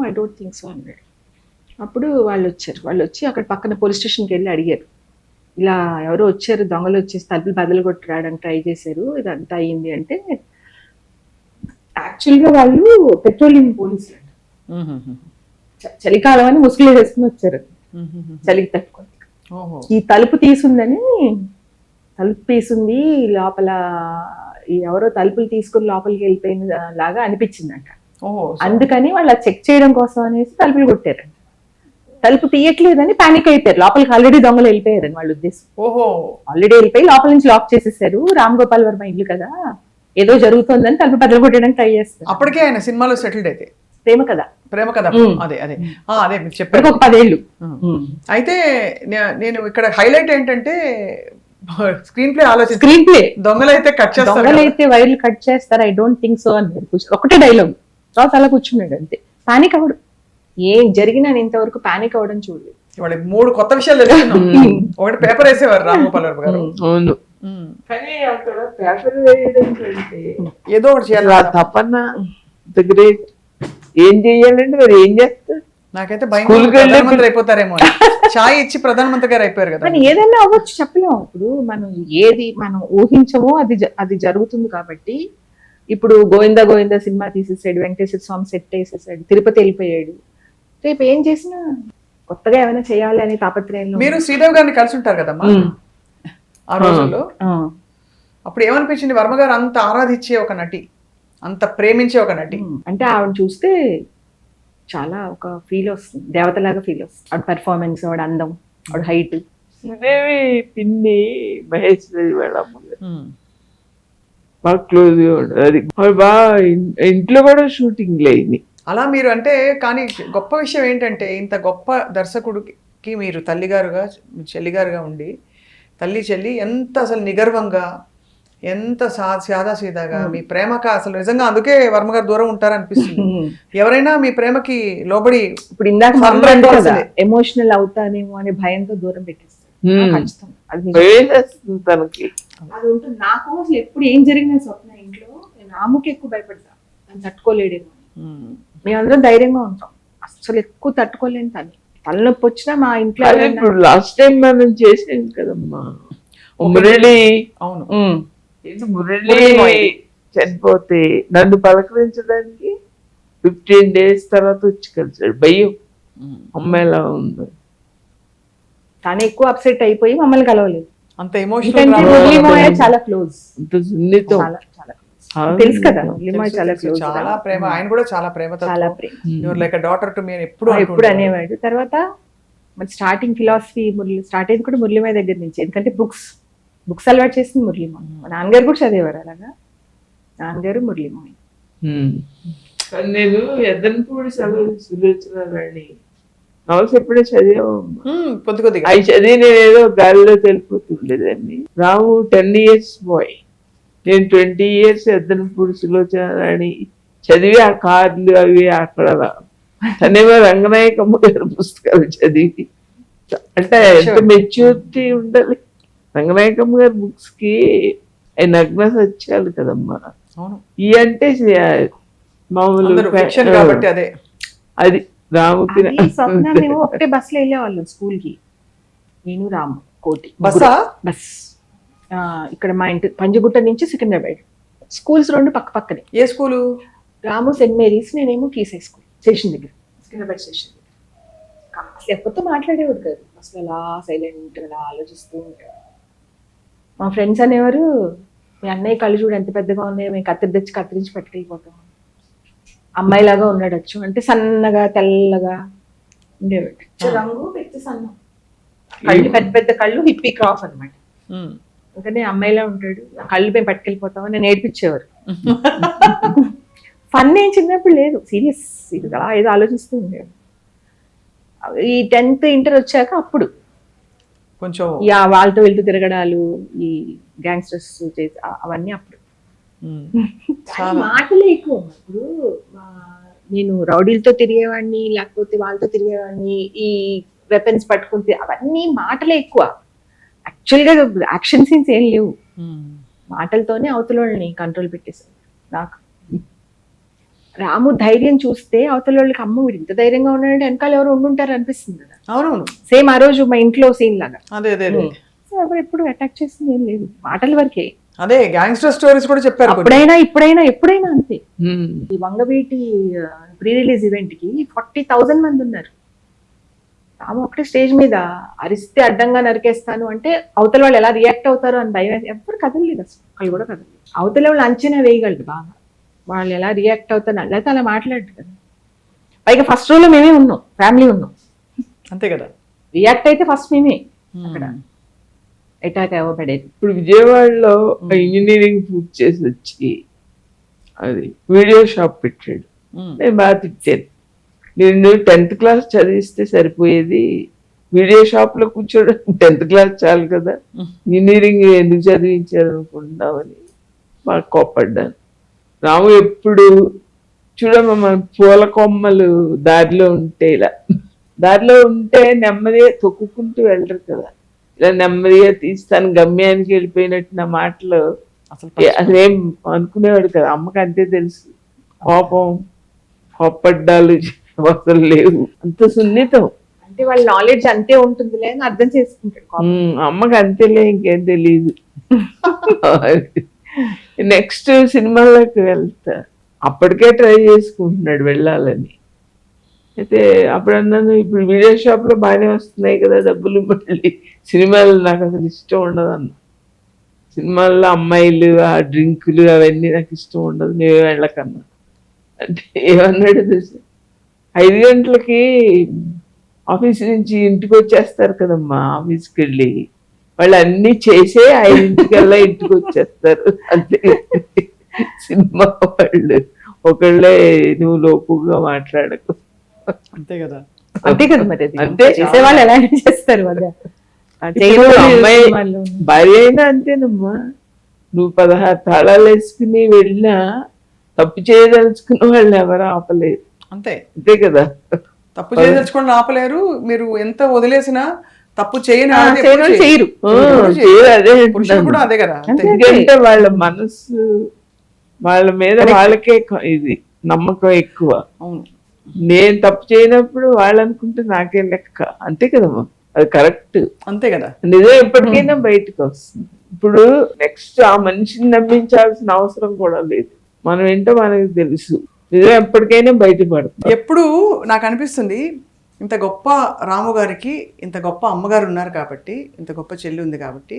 ఐ డోంట్ థింక్ సో అన్నాడు. అప్పుడు వాళ్ళు వచ్చి అక్కడ పక్కన పోలీస్ స్టేషన్కి వెళ్ళి అడిగారు, ఇలా ఎవరో వచ్చారు, దొంగలు వచ్చేసి తలుపులు బదులు కొట్టి రావడానికి ట్రై చేశారు, ఇదంతా అయింది అంటే, యాక్చువల్గా వాళ్ళు పెట్రోలియం పోలీసులు చలికాలం అని ముసుగులు వేసుకుని వచ్చారు, చలికి తట్టుకొని. ఈ తలుపు తీసుంది లోపల ఎవరో తలుపులు తీసుకుని లోపలికి వెళ్ళిపోయిన లాగా అనిపించిందంట. అందుకని వాళ్ళు చెక్ చేయడం కోసం అనేసి తలుపులు కొట్టారంట. తలుపు తీయట్లేదని పానిక్ అయిపోయారు, లోపలికి ఆల్రెడీ దొంగలు వెళ్ళిపోయారని వాళ్ళ ఉద్దేశం. ఆల్రెడీ వెళ్ళిపోయి లోపల నుంచి లాక్ చేసేసారు, రామ్ గోపాల్ వర్మ ఇల్లు కదా, ఏదో జరుగుతుందని తలుపు బదులు కొట్టడానికి ట్రై చేస్తారు. అప్పటికే ఆయన సినిమాలో సెటిల్డ్ అయితే ప్రేమ కదా అదే మీరు చెప్పారు, 10 ఏళ్ళు. అయితే నేను ఇక్కడ హైలైట్ ఏంటంటే స్క్రీన్ ప్లే దొంగలైతే కట్ చేస్తారు, దొంగలైతే వైర్లు కట్ చేస్తారు, ఐ డోంట్ థింక్ సో అని ఒకటే డైలాగ్. తర్వాత అలా కూర్చున్నాడు అంతే, పానిక్ అవడు. ఏం జరిగినా నేను ఇంతవరకు పానిక్ అవ్వడం చూడలేదు. ఇవాళ 3 కొత్త విషయాలు తెలుసుకున్నాం. ఒకటి పేపర్ వేసేవారు రామ్ గోపాల్ వర్మ గారు, అవును. కానీ అక్కడ పేపర్ వేయడం కంటే ఏదో ఒకటి చేయాలి. తపన ద గ్రేట్. ఏం చెయ్యాలంటే మరి ఏం చేస్తారు? నాకైతే భయం, ప్రధానమంత్రి అయిపోతారేమో. ఛాయ్ ఇచ్చి ప్రధానమంత్రి గారు అయిపోయారు కదా. ఏదైనా అవ్వచ్చు, చెప్పలేము. ఇప్పుడు మనం ఊహించమో అది జరుగుతుంది. కాబట్టి ఇప్పుడు గోవిందా సినిమా తీసేసాడు, వెంకటేశ్వర స్వామి సెట్ వేసేసాడు, తిరుపతి వెళ్ళిపోయాడు. రేపు ఏం చేసినా కొత్తగా ఏమైనా చేయాలి అనే తాపత్రయంలో. మీరు శ్రీదేవి గారిని కలిసి ఉంటారు కదమ్మా ఆ రోజుల్లో. అప్పుడు ఏమనిపించింది? వర్మ గారు అంత ఆరాధించే ఒక నటి, అంత ప్రేమించే ఒక నటి, అంటే ఆవిడ చూస్తే చాలా ఒక ఫీల్ వస్తుంది, దేవతలాగా ఫీల్ వస్తుంది. ఆవిడ పెర్ఫార్మెన్స్, ఆవిడ అందం, ఆవిడ హైట్. శ్రీదేవి పిన్ని మహేష్ వాళ్ళ బాగా క్లోజ్ గా ఉండదు. అది బాగా ఇంట్లో కూడా షూటింగ్ లేని అలా మీరు అంటే. కానీ గొప్ప విషయం ఏంటంటే, ఇంత గొప్ప దర్శకుడికి మీరు తల్లిగారుగా, చెల్లిగారుగా ఉండి, తల్లి చెల్లి ఎంత అసలు నిగర్వంగా, ఎంత సాదాసీదాగా మీ ప్రేమక అసలు నిజంగా అందుకే వర్మ గారు దూరం ఉంటారనిపిస్తుంది. ఎవరైనా మీ ప్రేమకి లోబడి, ఇప్పుడు ఇందాక ఎమోషనల్ అవుతానేమో అనే భయంతో దూరం పెట్టేస్తారు. తనకి అది ఉంటుంది. నాకు అసలు ఎప్పుడు ఏం జరిగినా స్వప్న ఇంట్లో, నేను రాముకి ఎక్కువ భయపడతా, తను తట్టుకోలేడేమో. మేమందరం ధైర్యంగా ఉంటాం, అసలు ఎక్కువ తట్టుకోలేని తలనొప్పి వచ్చినా మా ఇంట్లో. ఇప్పుడు లాస్ట్ టైం మనం చేసాం కదమ్మా మురళి. అవును, మురళి చనిపోతే నన్ను పలకరించడానికి 15 days తర్వాత వచ్చి కలిసాడు. భయం, అమ్మాయిలా ఉంది. తను ఎక్కువ అప్సెట్ అయిపోయి మమ్మల్ని కలవలేదు. అంత ఎమోషనల్, చాలా క్లోజ్, అంత సున్నితం, తెలుసు కదా. చాలా ప్రేమ, ఆయన కూడా చాలా ప్రేమతో, లైక్ డాటర్ టు మీ ఎప్పుడు అనేవాడు. తర్వాత మరి స్టార్టింగ్ ఫిలాసఫీ మురళి స్టార్ట్ అయింది కూడా మురళిమయ్య దగ్గర నుంచి. ఎందుకంటే బుక్స్ అలవాటు చేసింది మురళిమయ్య. మా నాన్నగారు కూడా చదివేవారు అలాగా, నాన్నగారు మురళిమయ్య. నేను ఎద్దనపూడి సులోచనారాణి నవల్స్ ఎప్పుడే చదివాము, కొద్దిగా అవి చదివి నేను ఏదో గాలిలో తెలిపోతుండేదాన్ని. రాము 10 years బాయ్, నేను 20 years ఎద్దనపూడి సులోచనారాణి చదివి ఆ కార్లు అవి అక్కడ. తనేమో రంగనాయకమ్మ గారి పుస్తకాలు చదివి, అంటే ఎంత మెచ్యూరిటీ ఉండాలి రంగనాయకమ్మ గారి బుక్స్ కి. అవి నగ్న సత్యాలు కదమ్మా. ఈ అంటే మామూలు కాబట్టి అదే అది రాముకి. మేము ఒకటే బస్సులో వెళ్ళేవాళ్ళం స్కూల్ కి, నేను రాము కోటి బస్. ఇక్కడ మా ఇంటి పంజగుట్ట నుంచి సికింద్రాబాద్ స్కూల్స్ 2 పక్క పక్కనే. ఏ స్కూలు? రాము సెయింట్ మేరీస్, నేనేమో కీసై స్కూల్ స్టేషన్ దగ్గర, సికింద్రాబాద్ స్టేషన్ దగ్గర. లేకపోతే మాట్లాడేవాడు కాదు అసలు, అలా సైలెంట్ అలా ఆలోచిస్తూ ఉంటాడు. మా ఫ్రెండ్స్ అనేవారు, మీ అన్నయ్య కళ్ళు చూడు ఎంత పెద్దగా ఉన్నాయో, మేము కత్తిరించి పట్టుకెళ్ళిపోతాం, అమ్మాయిలాగా ఉన్నాడచ్చు అంటే. సన్నగా తెల్లగా ఉండేవాడు, రంగు పెద్ద సన్నం, కళ్ళు పెద్ద పెద్ద కళ్ళు, హిప్పీ క్రాఫ్ అనమాట. అందుకని అమ్మాయిలా ఉంటాడు, కళ్ళు మేము పట్టుకెళ్ళిపోతాం అని నేర్పించేవారు. ఫన్ ఏం చిన్నప్పుడు లేదు, సీరియస్ అలా ఏదో ఆలోచిస్తూ ఉండేది. ఈ 10th ఇంటర్ వచ్చాక అప్పుడు కొంచెం వాళ్ళతో వెళ్తూ తిరగడాలు, ఈ గ్యాంగ్స్టర్స్ చేసి అవన్నీ అప్పుడు. మాటలే ఎక్కువ. ఇప్పుడు నేను రౌడీలతో తిరిగేవాడిని, లేకపోతే వాళ్ళతో తిరిగేవాడిని, ఈ వెపన్స్ పట్టుకుంటే అవన్నీ మాటలే ఎక్కువ. యాక్చువల్గా యాక్షన్ సీన్స్ ఏం లేవు, మాటలతోనే అవతల వాళ్ళని కంట్రోల్ పెట్టేశారు. నాకు రాము ధైర్యం చూస్తే అవతల వాళ్ళకి అమ్మ వీడు ఇంత ధైర్యంగా ఉన్నాడంటే వెనకాల ఎవరు ఉండుంటారు అనిపిస్తుంది కదా. అవునవును, సేమ్ ఆ రోజు మా ఇంట్లో సీన్ లాగా. అదే అదే ఎవరు ఎప్పుడు అటాక్ చేసింది ఏం లేదు, మాటల వరకే. అదే గ్యాంగ్స్టర్ స్టోరీస్ కూడా చెప్పారు. అప్పుడైనా ఎప్పుడైనా అంతే. ఈ వంగవీటి ప్రీ రిలీజ్ ఈవెంట్ కి 40,000 మంది ఉన్నారు. రాము ఒకటే స్టేజ్ మీద అరిస్తే అడ్డంగా నరికేస్తాను అంటే అవతల వాళ్ళు ఎలా రియాక్ట్ అవుతారు అని భయం. ఎవరు కదలలేదు అసలు, వాళ్ళు కూడా కదలలేదు. అవతల వాళ్ళు అంచనా వేయగలరు బాగా, వాళ్ళు ఎలా రియాక్ట్ అవుతారు. లేకపోతే అలా మాట్లాడరు కదా. పైగా ఫస్ట్ రోలో మేమే ఉన్నాం, ఫ్యామిలీ ఉన్నాం, అంతే కదా. రియాక్ట్ అయితే ఫస్ట్ మేమే అక్కడ అటాక్ అవ్వబడేది. ఇప్పుడు విజయవాడలో ఇంజనీరింగ్ పూర్తి చేసి వచ్చి అది వీడియో షాప్ పెట్టాడు. నేను బాగా తిట్టాను, నేను 10th క్లాస్ చదివిస్తే సరిపోయేది, వీడియో షాప్ లో కూర్చోడం 10th క్లాస్ చాలు కదా, ఇంజనీరింగ్ ఎందుకు చదివించారు అనుకుంటున్నామని బాగా కోప్పడ్డాను. రాము ఎప్పుడు చూడమ్మా, మన పూల కొమ్మలు దారిలో ఉంటే ఇలా దారిలో ఉంటే నెమ్మదిగా తొక్కుకుంటూ వెళ్ళరు కదా, ఇలా నెమ్మదిగా తీస్తాను గమ్యానికి వెళ్ళిపోయినట్టు నా మాటలు అసలేం అనుకునేవాడు కదా. అమ్మకి అంతే తెలుసు, కోపడ్డాలు అసలు లేవు, అంత సున్నితం. అంటే వాళ్ళ నాలెడ్జ్ అంతే ఉంటుందిలే అని అర్థం చేసుకుంటాడు. అమ్మకి అంతేలే, ఇంకేం తెలియదు. నెక్స్ట్ సినిమాలోకి వెళ్తా, అప్పటికే ట్రై చేసుకుంటున్నాడు వెళ్ళాలని. అయితే అప్పుడు అన్నాను, ఇప్పుడు వీడియో షాప్ లో బాగానే వస్తున్నాయి కదా డబ్బులు, మళ్ళీ సినిమాలు నాకు అసలు ఇష్టం ఉండదు అన్న. సినిమాల్లో అమ్మాయిలు ఆ డ్రింకులు అవన్నీ నాకు ఇష్టం ఉండదు, నువ్వే వెళ్ళకన్నా. అంటే ఏమన్నాడు తెలుసు, 5 గంటలకి ఆఫీస్ నుంచి ఇంటికి వచ్చేస్తారు కదమ్మా, ఆఫీస్కి వెళ్ళి వాళ్ళు అన్ని చేసే 5 ఇంటికి వచ్చేస్తారు అంతే. సినిమా వాళ్ళు ఒకళ్ళే నువ్వు లోపుగా మాట్లాడకు, అంతే కదా. అంతే కదా, మరి అంతే చేసేవాళ్ళు ఎలాంటి చేస్తారు. అమ్మాయి భార్య అయినా అంతేనమ్మా, నువ్వు 16 తాళాలు వేసుకుని వెళ్ళినా తప్పు చేయదలుచుకున్న వాళ్ళు ఎవరు ఆపలేరు. అంతే అంతే కదా, తప్పు చేయదలుచుకోండి ఆపలేరు. మీరు ఎంత వదిలేసినా తప్పు చేయరు. అదే కూడా అదే కదా. ఎందుకంటే వాళ్ళ మనసు, వాళ్ళ మీద వాళ్ళకే ఇది నమ్మకం ఎక్కువ. నేను తప్పు చేయనప్పుడు వాళ్ళు అనుకుంటే నాకే లెక్క, అంతే కదమ్మా, అది కరెక్ట్. అంతే కదా, నిజం ఎప్పటికైనా బయటకు వస్తుంది. ఇప్పుడు నెక్స్ట్ ఆ మనిషిని నమ్మించాల్సిన అవసరం కూడా లేదు, మనం ఏంటో మనకి తెలుసు, నిజం ఎప్పటికైనా బయటపడుతుంది. ఎప్పుడు నాకు అనిపిస్తుంది, ఇంత గొప్ప రాము గారికి ఇంత గొప్ప అమ్మగారు ఉన్నారు కాబట్టి, ఇంత గొప్ప చెల్లి ఉంది కాబట్టి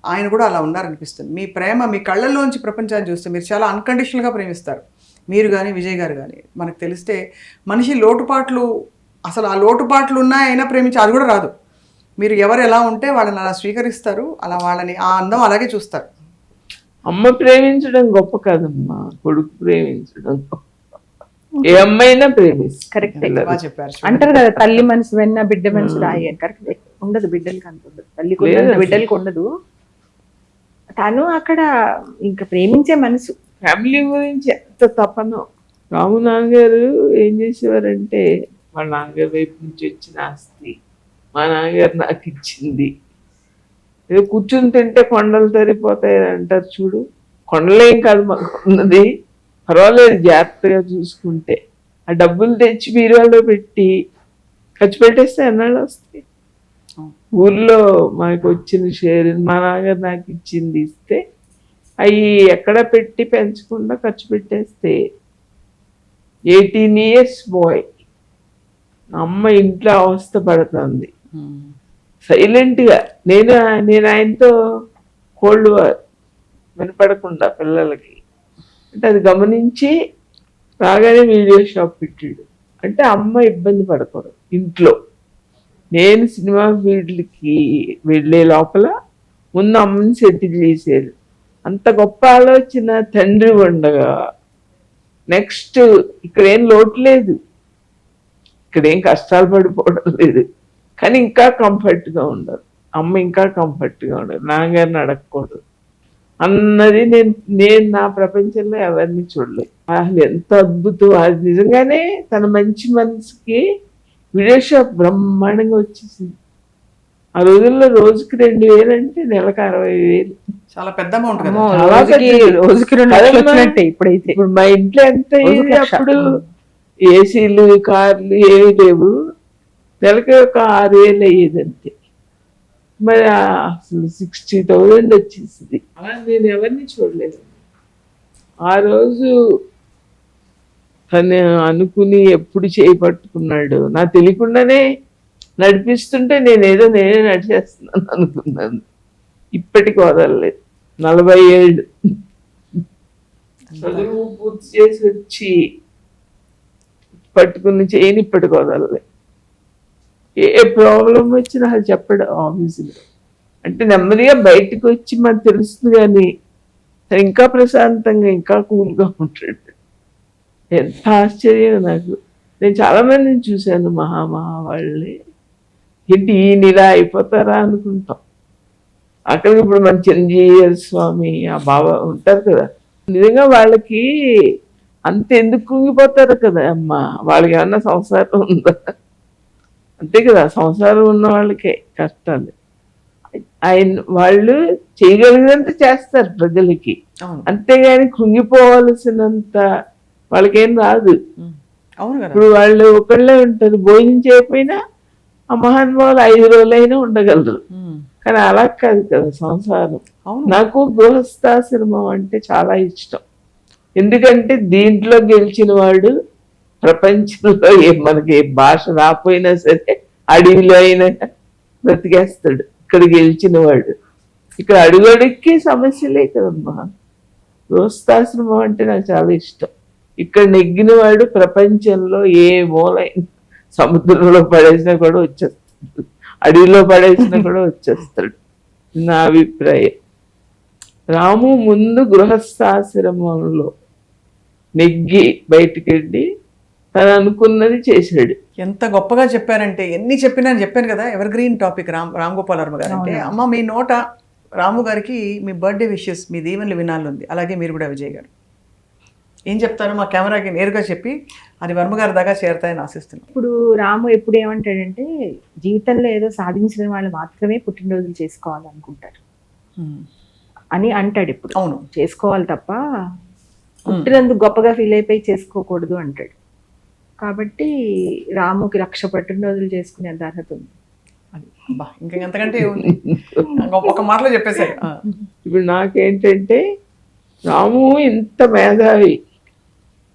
ఆయన కూడా అలా ఉన్నారనిపిస్తుంది. మీ ప్రేమ మీ కళ్ళల్లోంచి ప్రపంచాన్ని చూస్తే మీరు చాలా అన్కండిషనల్గా ప్రేమిస్తారు. మీరు కానీ విజయ్ గారు కానీ మనకు తెలిస్తే మనిషి లోటుపాట్లు, అసలు ఆ లోటుపాట్లు ఉన్నాయైనా ప్రేమించి అది కూడా రాదు. మీరు ఎవరు ఎలా ఉంటే వాళ్ళని అలా స్వీకరిస్తారు, అలా వాళ్ళని ఆ అందం అలాగే చూస్తారు. అమ్మ ప్రేమించడం గొప్ప కాదమ్మా, కొడుకు ప్రేమించడం గొప్ప. ఏ అమ్మైనా ప్రేమిస్తారు. కరెక్ట్ చెప్పారు. అంటారు కదా, తల్లి మనసు వెన్న బిడ్డ మనసు రాయి అని. కరెక్ట్, ఉండదు బిడ్డలకి, అంత ఉండదు. తల్లికి బిడ్డలకి ఉండదు. తను అక్కడ ఇంకా ప్రేమించే మనసు, ఫ్యామిలీ గురించి ఎంత తపనో. రాము నాన్నగారు ఏం చేసేవారంటే, మా నాన్నగారి వైపు నుంచి వచ్చిన ఆస్తి మా నాన్నగారు నాకు ఇచ్చింది. ఏదో కూర్చుని తింటే కొండలు తరిపోతాయి అంటారు చూడు, కొండలేం కాదు మాకు ఉన్నది, పర్వాలేదు జాగ్రత్తగా చూసుకుంటే. ఆ డబ్బులు తెచ్చి బీరువాలో పెట్టి ఖర్చు పెట్టేస్తే ఎన్నాళ్ళు వస్తాయి. ఊర్లో మాకు వచ్చిన షేర్ మా నాన్నగారు నాకు ఇచ్చింది ఇస్తే అవి ఎక్కడ పెట్టి పెంచకుండా ఖర్చు పెట్టేస్తే 18 years బాయ్ అమ్మ ఇంట్లో అవస్థ పడుతుంది సైలెంట్గా. నేను ఆయనతో కోల్డ్ వార్ వినపడకుండా పిల్లలకి, అంటే అది గమనించి రాగానే వీడియో షాప్ పెట్టాడు. అంటే అమ్మ ఇబ్బంది పడకూడదు ఇంట్లో. నేను సినిమా ఫీల్డ్కి వెళ్ళే లోపల ముందు అమ్మని సెటిల్ చేసేది. అంత గొప్ప ఆలోచన తండ్రి ఉండగా నెక్స్ట్ ఇక్కడేం లోటు లేదు, ఇక్కడేం కష్టాలు పడిపోవడం లేదు, కానీ ఇంకా కంఫర్ట్గా ఉండదు. అమ్మ ఇంకా కంఫర్ట్గా ఉండదు, నాన్నగారిని అడగకూడదు అన్నది నేను నా ప్రపంచంలో ఎవరిని చూడలేదు. అసలు ఎంత అద్భుతం అది. నిజంగానే తన మంచి మనసుకి వీడియో షాప్ బ్రహ్మాండంగా వచ్చేసింది. ఆ రోజుల్లో రోజుకి 2,000 అంటే నెలకు 60,000. చాలా పెద్ద అమౌంట్ కదా. చాలా పెద్దది. రోజుకి 2 లక్షలు వచ్చినట్టే ఇప్పుడైతే. ఇప్పుడు మా ఇంట్లో ఎంత అయ్యేది రోజుకి 1,00,000. అప్పుడు? ఏసీలు కార్లు ఏవి లేవు, నెలకి ఒక 6,000 అయ్యేది అంతే. మరి అసలు 60,000 వచ్చేసింది. అలా నేను ఎవరిని చూడలేదు. ఆ రోజు తను అనుకుని ఎప్పుడు చేయి పట్టుకున్నాడు, నాకు తెలియకుండానే నడిపిస్తుంటే నేనే నడిచేస్తున్నాను అనుకున్నాను. ఇప్పటికి వదలలేదు. 40 ఏళ్ళు చదువు పూర్తి చేసి వచ్చి పట్టుకుని చేయని ఇప్పటికి వదలలేదు. ఏ ప్రాబ్లం వచ్చినా అది చెప్పడు ఆఫీసులో. అంటే నెమ్మదిగా బయటకు వచ్చి మనకు తెలుస్తుంది, కానీ ఇంకా ప్రశాంతంగా ఇంకా కూల్గా ఉంటాడు. ఎంత ఆశ్చర్యం నాకు. నేను చాలా మందిని చూశాను, మహా వాళ్ళే ఏంటి ఈయన ఇలా అయిపోతారా అనుకుంటాం. అక్కడికి ఇప్పుడు మన చిరంజీవి స్వామి ఆ బాబా ఉంటారు కదా, నిజంగా వాళ్ళకి అంత ఎందుకు కుంగిపోతారు కదా అమ్మ. వాళ్ళకి ఏమన్నా సంసారం ఉందా? అంతే కదా, సంసారం ఉన్న వాళ్ళకే కష్టాలు. వాళ్ళు చేయగలిగినంత చేస్తారు ప్రజలకి, అంతేగాని కృంగిపోవలసినంత వాళ్ళకేం రాదు. ఇప్పుడు వాళ్ళు ఒకళ్ళే ఉంటారు, భోజనం చేయకపోయినా ఆ మహానుభావులు 5 రోజులైనా ఉండగలరు. కానీ అలా కాదు కదా సంసారం. నాకు గృహస్థాశ్రమం అంటే చాలా ఇష్టం. ఎందుకంటే దీంట్లో గెలిచిన వాడు ప్రపంచంలో మనకి భాష రాపోయినా సరే అడవిలో అయినా బ్రతికేస్తాడు. ఇక్కడ గెలిచిన వాడు ఇక్కడ అడుగడుక్కి సమస్యలే కదమ్మా. గృహస్థాశ్రమం అంటే నాకు చాలా ఇష్టం. ఇక్కడ నెగ్గిన వాడు ప్రపంచంలో ఏ మూలైన సముద్రంలో పడేసినా కూడా వచ్చేస్తాడు, అడవిలో పడేసినా కూడా వచ్చేస్తాడు. నా అభిప్రాయం. రాము ముందు గృహస్థాశ్రమంలో నెగ్గి బయటికి వెళ్ళి తను అనుకున్నది చేశాడు. ఎంత గొప్పగా చెప్పారంటే, ఎన్ని చెప్పినా చెప్పాను కదా, ever green topic Ram Gopal Varma గారు అంటే. అమ్మ మీ నోట రాము గారికి మీ బర్త్డే విషెస్, మీ దీవెనలు వినాలంది. అలాగే మీరు కూడా విజయ్ గారు ఏం చెప్తారు మా కెమెరాకి నేరుగా చెప్పి అది వర్మ గారి దాకా చేరతాయని ఆశిస్తున్నాను. ఇప్పుడు రాము ఎప్పుడు ఏమంటాడంటే, జీవితంలో ఏదో సాధించిన వాళ్ళు మాత్రమే పుట్టినరోజులు చేసుకోవాలనుకుంటారు అని అంటాడు. ఇప్పుడు అవును, చేసుకోవాలి తప్ప పుట్టినందుకు గొప్పగా ఫీల్ అయిపోయి చేసుకోకూడదు అంటాడు. కాబట్టి రాముకి 1,00,000 పుట్టినరోజులు చేసుకునే అర్హత ఉంది. ఇంకెంతకంటే ఒక మాటలో చెప్పేశారు. ఇప్పుడు నాకేంటంటే రాము ఇంత మేధావి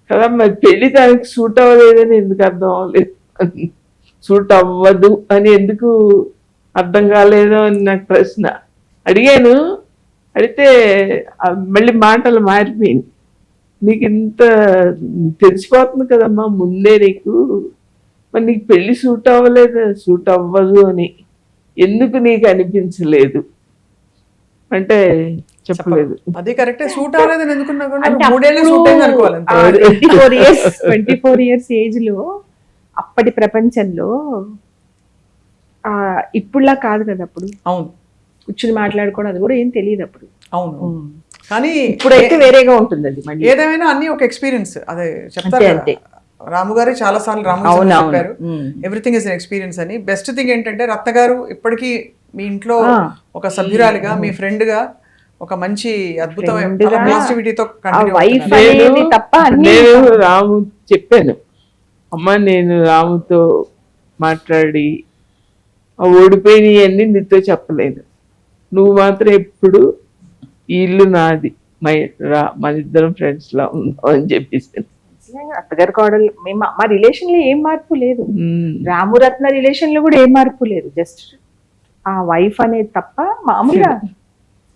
కదా, మరి పెళ్లి దానికి సూట్ అవ్వలేదని ఎందుకు అర్థం అవ్వలేదు, సూట్ అవ్వదు అని ఎందుకు అర్థం కాలేదో అని నాకు ప్రశ్న. అడిగాను, అడిగితే మళ్ళీ మాటలు మారిపోయింది. నీకు ఇంత తెలిసిపోతుంది కదమ్మా ముందే నీకు, మరి నీకు పెళ్లి సూట్ అవ్వలేదు, సూట్ అవ్వదు అని ఎందుకు నీకు అనిపించలేదు అంటే చెప్పలేదు. అది కరెక్టే, సూట్ అవ్వలేదని ఎందుకున్నా అంటే 3 ఏళ్ళు సూట్ అయింది అనుకోవాలి. 24 years ఏజ్ లో అప్పటి ప్రపంచంలో ఇప్పుడులా కాదు కదా. అప్పుడు అవును కూర్చుని మాట్లాడుకోవడం అది కూడా ఏం తెలియదు అప్పుడు. అవును, కానీ ఇప్పుడైతే వేరేగా ఉంటుంది. అది ఏదేమైనా అన్ని ఒక ఎక్స్పీరియన్స్. అదే చెప్తారు రాము గారు చాలా సార్లు రాము చెప్పారు, ఎవ్రీథింగ్ ఇస్ ఎన్ ఎక్స్పీరియన్స్ అని. బెస్ట్ థింగ్ ఏంటంటే రత్న గారు ఇప్పటికీ మీ ఇంట్లో ఒక సభ్యురాలిగా, మీ ఫ్రెండ్ గా ఒక మంచి అద్భుతమైన పాజిటివిటీతో నేను రాము చెప్పాను, అమ్మ నేను రాముతో మాట్లాడి ఓడిపోయినవన్నీ నీతో చెప్పలేను, నువ్వు మాత్రం ఎప్పుడు ఈ ఇల్లు నాది, మన ఇద్దరం ఫ్రెండ్స్ లా ఉన్నావు అని చెప్పేసి. అత్తగారు కోడలు మా రిలేషన్ లో ఏం మార్పు లేదు, రాము రత్న రిలేషన్ లో కూడా ఏం మార్పు లేదు. జస్ట్ ఆ వైఫ్ అనేది తప్ప మామూలుగా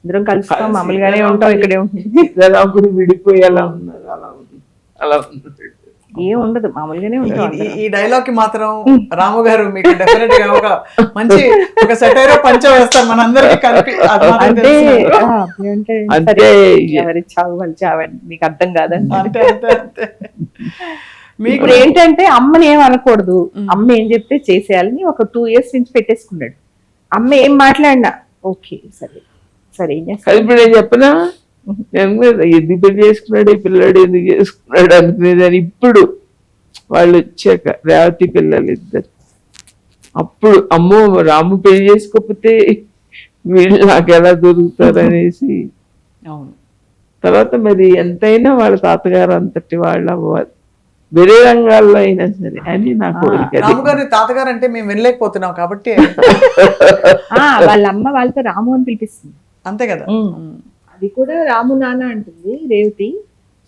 అందరం కలుస్తాం, మామూలుగానే ఉంటాం, ఇక్కడే ఉంటుంది. విడిపోయి అలా ఉన్నారు, అలా ఉంది. ఏం ఉండదు, మామూలుగానే ఉంటాం. ఈ డైలాగ్ కి మాత్రం రాము గారు మీకు డెఫినెట్ గా మంచి ఒక సెటైర్ పంచ వేస్తారు మనందరికి కలిపి. అది మాత్రం అంటే తెలుసు. అంటే అంటే ఎవరి చావు వాళ్ళు చావండి, మీకు అర్థం కాదండి. అంతే అంతే అంతే. మీకు ఇప్పుడు ఏంటంటే అమ్మని ఏం అనకూడదు, అమ్మ ఏం చెప్తే చేసేయాలని ఒక 2 years నుంచి పెట్టేసుకున్నాడు. అమ్మ ఏం మాట్లాడినా ఓకే సరే సరే ఏం చేస్తా. ఇప్పుడు నేను చెప్పనా, నేను ఎందుకు పెళ్లి చేసుకున్నాడు ఈ పిల్లాడు, ఎందుకు చేసుకున్నాడు అనుకునేదాన్ని. ఇప్పుడు వాళ్ళు వచ్చాక రేవతి పిల్లలు ఇద్దరు, అప్పుడు అమ్మో రాము పెళ్లి చేసుకోకపోతే వీళ్ళు నాకు ఎలా దొరుకుతారనేసి. అవును. తర్వాత మరి ఎంతైనా వాళ్ళ తాతగారు అంతటి వాళ్ళు అవ్వాలి, వేరే రంగాల్లో అయినా సరే అని నా కోరిక. రాము గారి తాతగారు అంటే మేము వెళ్ళలేకపోతున్నాం కాబట్టి వాళ్ళ అమ్మ వాళ్ళతో రాము అని పిలిపిస్తుంది. అంతే కదా. అది కూడా రాము నాన్న అంటుంది రేవతి,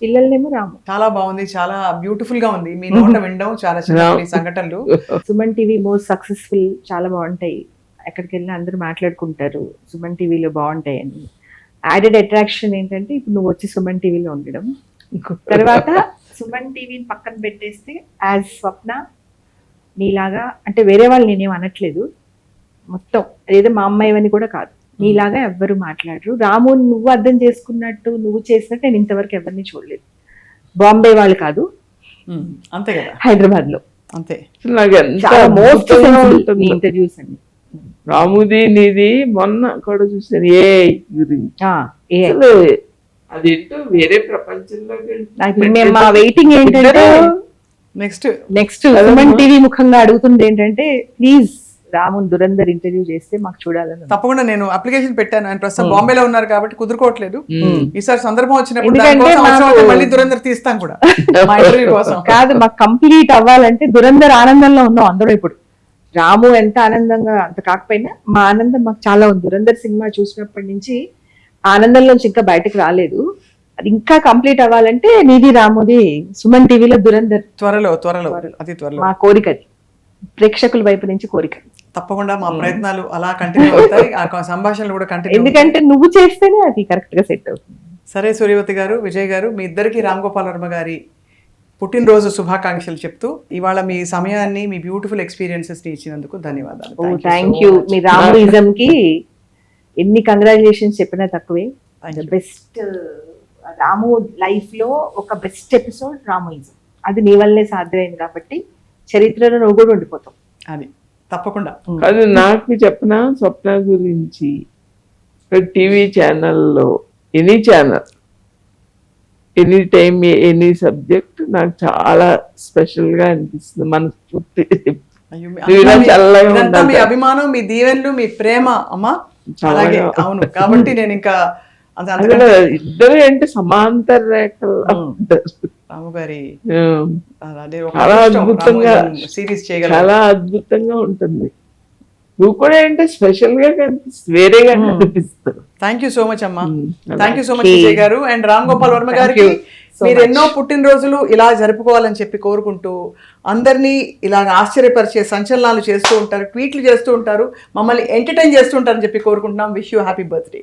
పిల్లలనేమో రాము. చాలా బాగుంది, చాలా బ్యూటిఫుల్ గా ఉంది మీ నోట వినడం. చాలా చిన్న సంఘటనలు. సుమన్ టీవీ మోస్ట్ సక్సెస్ఫుల్, చాలా బాగుంటాయి. ఎక్కడికి వెళ్ళినా అందరూ మాట్లాడుకుంటారు సుమన్ టీవీలో బాగుంటాయి అని. యాడెడ్ అట్రాక్షన్ ఏంటంటే ఇప్పుడు నువ్వు వచ్చి సుమన్ టీవీలో ఉండడం, తర్వాత సుమన్ టీవీని పక్కన పెట్టేస్తే యాజ్ స్వప్న నీలాగా, అంటే వేరే వాళ్ళు నేనేం అనట్లేదు, మొత్తం ఏదో మా అమ్మాయివని కూడా కాదు, నీలాగా ఎవ్వరు మాట్లాడరు. రాము నువ్వు అర్థం చేసుకున్నట్టు నువ్వు చేసినట్టు నేను ఇంతవరకు ఎవరిని చూడలేదు. బాంబే వాళ్ళు కాదు, అంతే కదా, హైదరాబాద్ లో అంతే. నాకు ఎంత చాలా మోస్ట్ అద్భుతంగా ఉంటుందో. ఇంటర్వ్యూస్ అండి. రాముది నీది మొన్న కూడా చూసాను ఏ గురించి. అసలు అదేంటో వేరే ప్రపంచంలోకి మేము మా వెయిటింగ్ ఏంటంటే నెక్స్ట్ సుమన్ టీవీ ముఖంగా అడుగుతుంది ఏంటంటే ప్లీజ్ రామున్ దురందర్ ఇంటర్వ్యూ చేస్తే మాకు చూడాలని. తప్పకుండా నేను అప్లికేషన్ పెట్టాను. ఆయన ప్రస్తుతం బాంబేలో ఉన్నారు కాబట్టి కుదురుకోవట్లేదు. ఈసారి సందర్భం వచ్చినప్పుడు మళ్ళీ దురందర్ తీస్తాం కూడా మా ఇంటర్వ్యూ కోసం. కాదు, మాకు కంప్లీట్ అవ్వాలంటే దురందర్ ఆనందంలో ఉన్నాం అందరూ. ఇప్పుడు రాము ఎంత ఆనందంగా అంత కాకపోయినా మా ఆనందం మాకు చాలా ఉంది. దురందర్ సినిమా చూసినప్పటి నుంచి ఆనందంలోంచి ఇంకా బయటకు రాలేదు. అది ఇంకా కంప్లీట్ అవ్వాలంటే నీది రాముది సుమన్ టీవీలో దురందర్ త్వరలో అతి త్వరలో మా కోరిక, అది ప్రేక్షకుల వైపు నుంచి కోరిక. తప్పకుండా మా ప్రయత్నాలు అలా కంటిన్యూ అవుతాయి, ఆ సంభాషణలు కూడా కంటిన్యూ. ఎందుకంటే నువ్వు చేస్తేనే అది కరెక్ట్ గా సెట్ అవుతుంది. సరే సూర్యవతి గారు, విజయ్ గారు, మీ ఇద్దరికి రామ్ గోపాల్ వర్మ గారి పుట్టినరోజు శుభాకాంక్షలు చెప్తూ ఇవాళ మీ సమయాన్ని, మీ బ్యూటిఫుల్ ఎక్స్పీరియన్సెస్ ని ఇచ్చినందుకు ధన్యవాదాలు. Thank you. మీ రామోయిజం కి ఎన్ని కంగ్రాచులేషన్స్ చెప్పినా తక్కువే. బెస్ట్ రాము లైఫ్ లో ఒక బెస్ట్ ఎపిసోడ్ రామోయిజం, అది నీ వల్లే సాధ్యమైంది కాబట్టి చరిత్రలో నువ్వు కూడా ఉండిపోతావు. అది తప్పకుండా. కాదు, నాకు చెప్పిన స్వప్న గురించి టీవీ ఛానల్లో any channel any time any subject నాకు చాలా స్పెషల్ గా అనిపిస్తుంది. మనస్ఫూర్తి మీ అభిమానం, మీ దీవెనలు, మీ ప్రేమ అమ్మా అలాగే. అవును, కాబట్టి నేను ఇంకా ఇద్దరు అంటే సమాంతర రేఖలు రాము గారి చాలా అద్భుతంగా సిరీస్ చేయగలరు, చాలా అద్భుతంగా ఉంటుంది. నువ్వు కూడా అంటే స్పెషల్ గా కనిపిస్తుంది, వేరేగా కనిపిస్తుంది. థ్యాంక్ యూ సో మచ్ అమ్మా. Thank you so much Vijay గారు. అండ్ రామ్ గోపాల్ వర్మ గారికి మీరు ఎన్నో పుట్టినరోజులు ఇలా జరుపుకోవాలని చెప్పి కోరుకుంటూ, అందరినీ ఇలాగ ఆశ్చర్యపరిచే సంచలనాలు చేస్తూ ఉంటారు, ట్వీట్లు చేస్తూ ఉంటారు, మమ్మల్ని ఎంటర్టైన్ చేస్తూ ఉంటారని చెప్పి కోరుకుంటున్నాం. Wish you happy birthday.